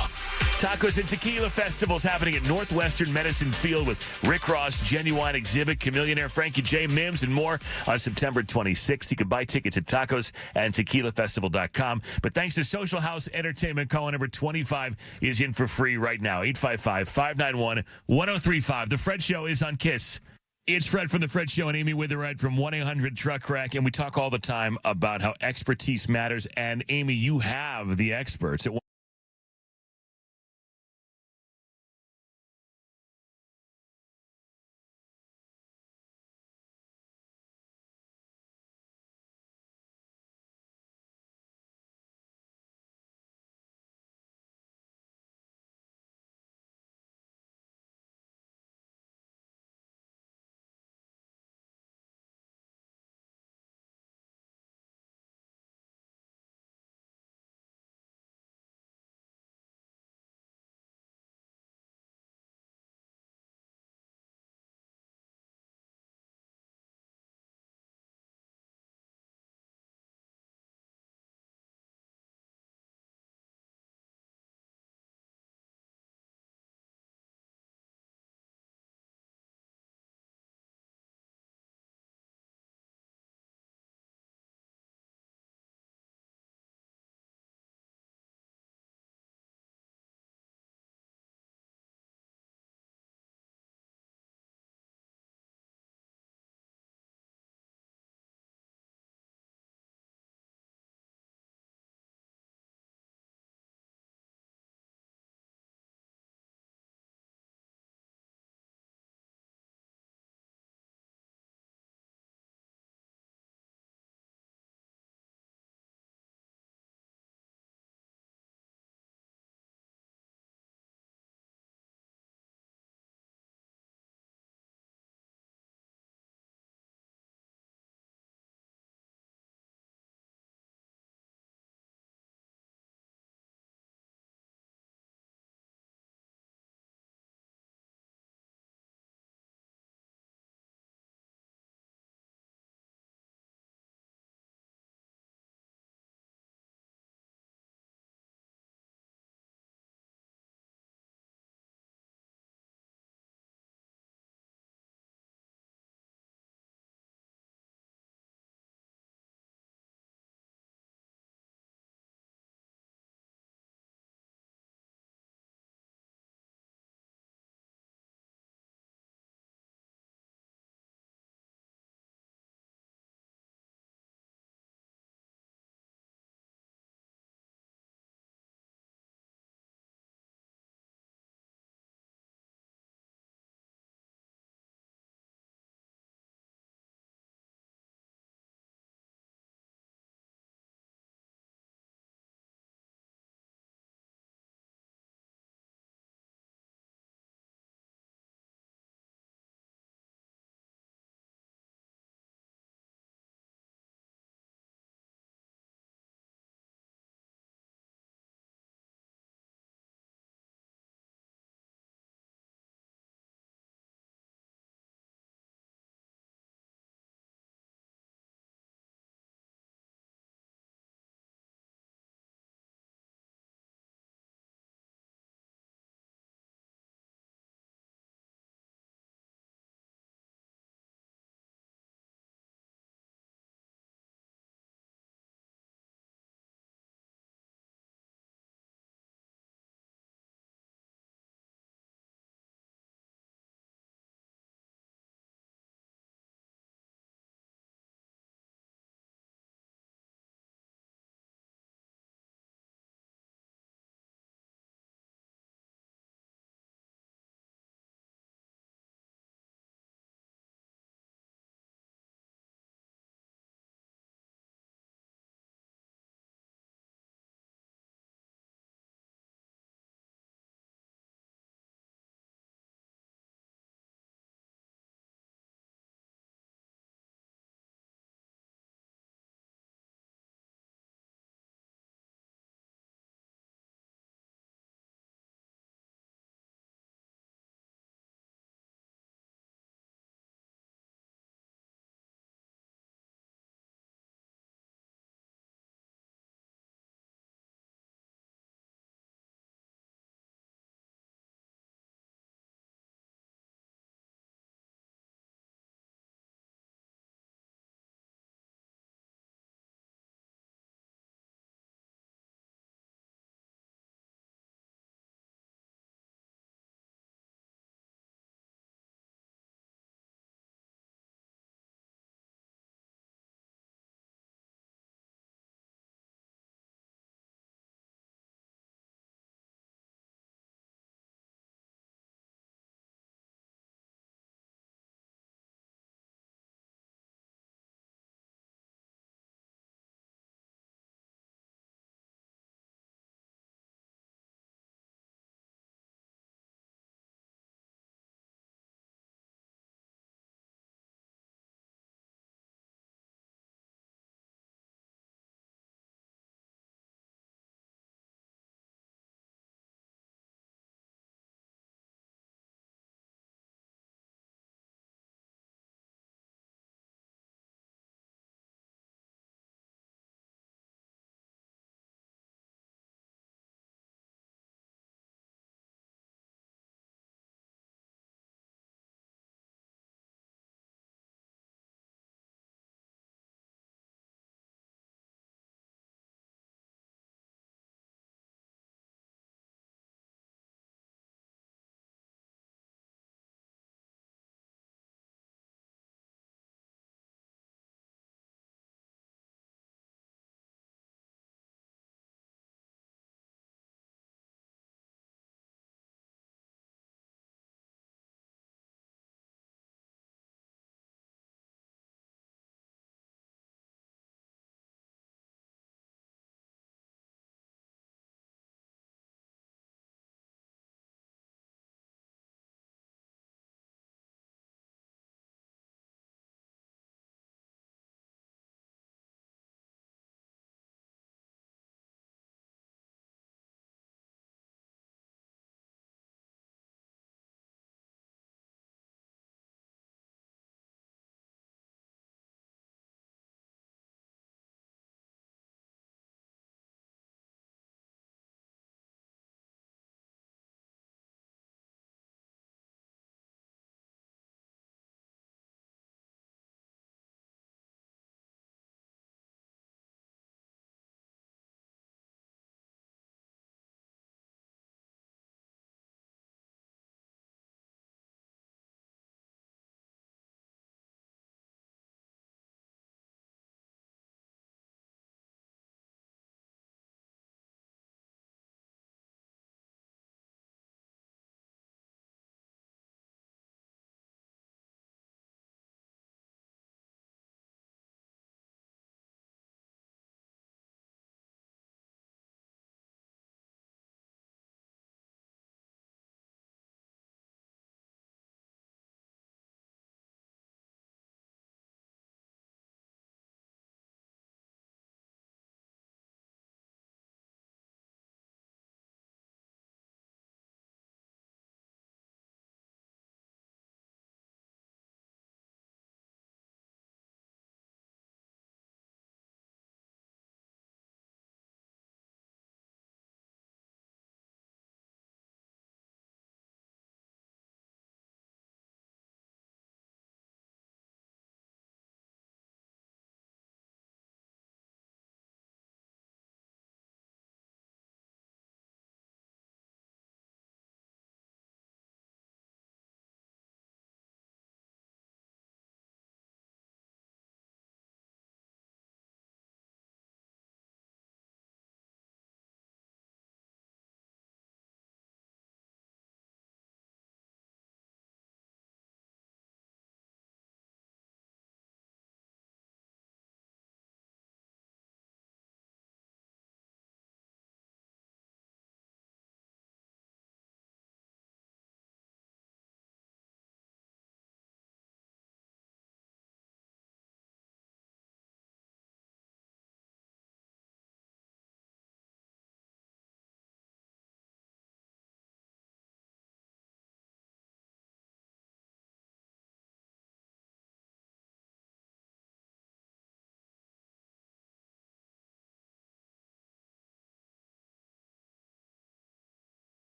Tacos and Tequila Festivals happening at Northwestern Medicine Field with Rick Ross, Genuine Exhibit, Chameleonaire, Frankie J. Mims, and more on September 26th. You can buy tickets at tacosandtequilafestival.com. But thanks to Social House Entertainment, caller number 25 is in for free right now. 855-591-1035. The Fred Show is on KISS. It's Fred from The Fred Show and Amy Witherite from 1-800-TRUCK-RACK, and we talk all the time about how expertise matters. And, Amy, you have the experts at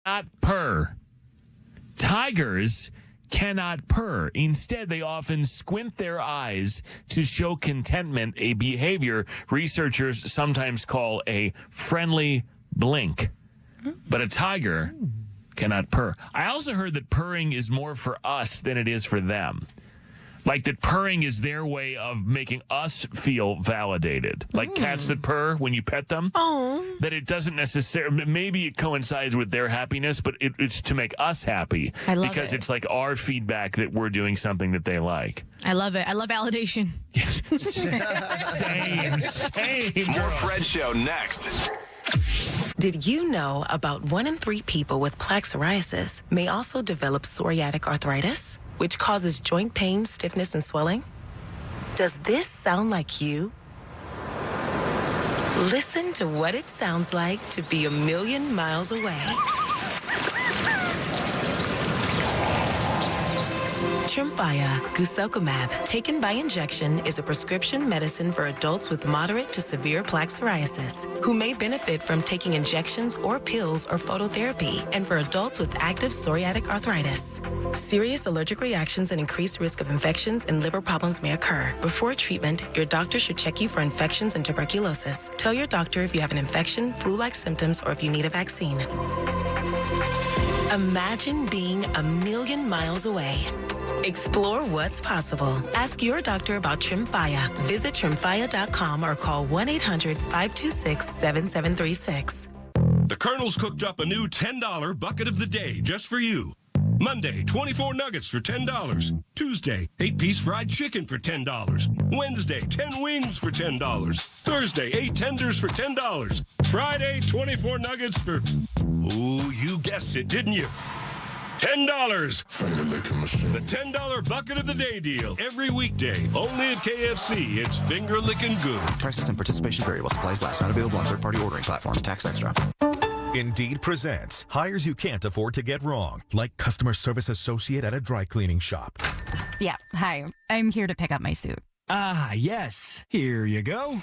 Not purr. Tigers cannot purr. Instead, they often squint their eyes to show contentment, a behavior researchers sometimes call a friendly blink. But a tiger cannot purr. I also heard that purring is more for us than it is for them. Like that purring is their way of making us feel validated. Like cats that purr when you pet them. Oh. That it doesn't necessarily, maybe it coincides with their happiness, but it's to make us happy. I love because it. it's like our feedback that we're doing something that they like. I love it. I love validation. Same. More Fred Show next. Did you know about 1 in 3 people with plaque psoriasis may also develop psoriatic arthritis, which causes joint pain, stiffness, and swelling? Does this sound like you? Listen to what it sounds like to be a million miles away. Tremfya guselkumab, taken by injection, is a prescription medicine for adults with moderate to severe plaque psoriasis who may benefit from taking injections or pills or phototherapy, and for adults with active psoriatic arthritis. Serious allergic reactions and increased risk of infections and liver problems may occur. Before treatment, your doctor should check you for infections and tuberculosis. Tell your doctor if you have an infection, flu-like symptoms, or if you need a vaccine. Imagine being a million miles away. Explore what's possible. Ask your doctor about Tremfya. Visit Tremfya.com or call 1-800-526-7736. The Colonel's cooked up a new $10 bucket of the day just for you. Monday, 24 nuggets for $10. Tuesday, 8-piece fried chicken for $10. Wednesday, 10 wings for $10. Thursday, 8 tenders for $10. Friday, 24 nuggets for... Ooh, you guessed it, didn't you? $10. The $10 bucket of the day deal. Every weekday. Only at KFC. It's finger licking good. Prices and participation vary while supplies last. Not available on third-party ordering platforms. Tax extra. Indeed presents hires you can't afford to get wrong, like customer service associate at a dry cleaning shop. Yeah, hi. I'm here to pick up my suit. Ah, yes. Here you go.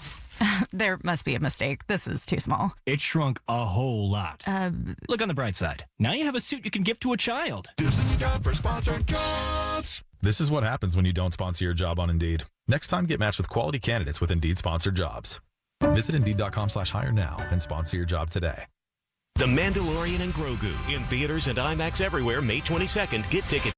There must be a mistake. This is too small. It shrunk a whole lot. Look on the bright side. Now you have a suit you can give to a child. This is a job for sponsored jobs. This is what happens when you don't sponsor your job on Indeed. Next time, get matched with quality candidates with Indeed sponsored jobs. Visit Indeed.com/hire now and sponsor your job today. The Mandalorian and Grogu in theaters and IMAX everywhere May 22nd. Get tickets.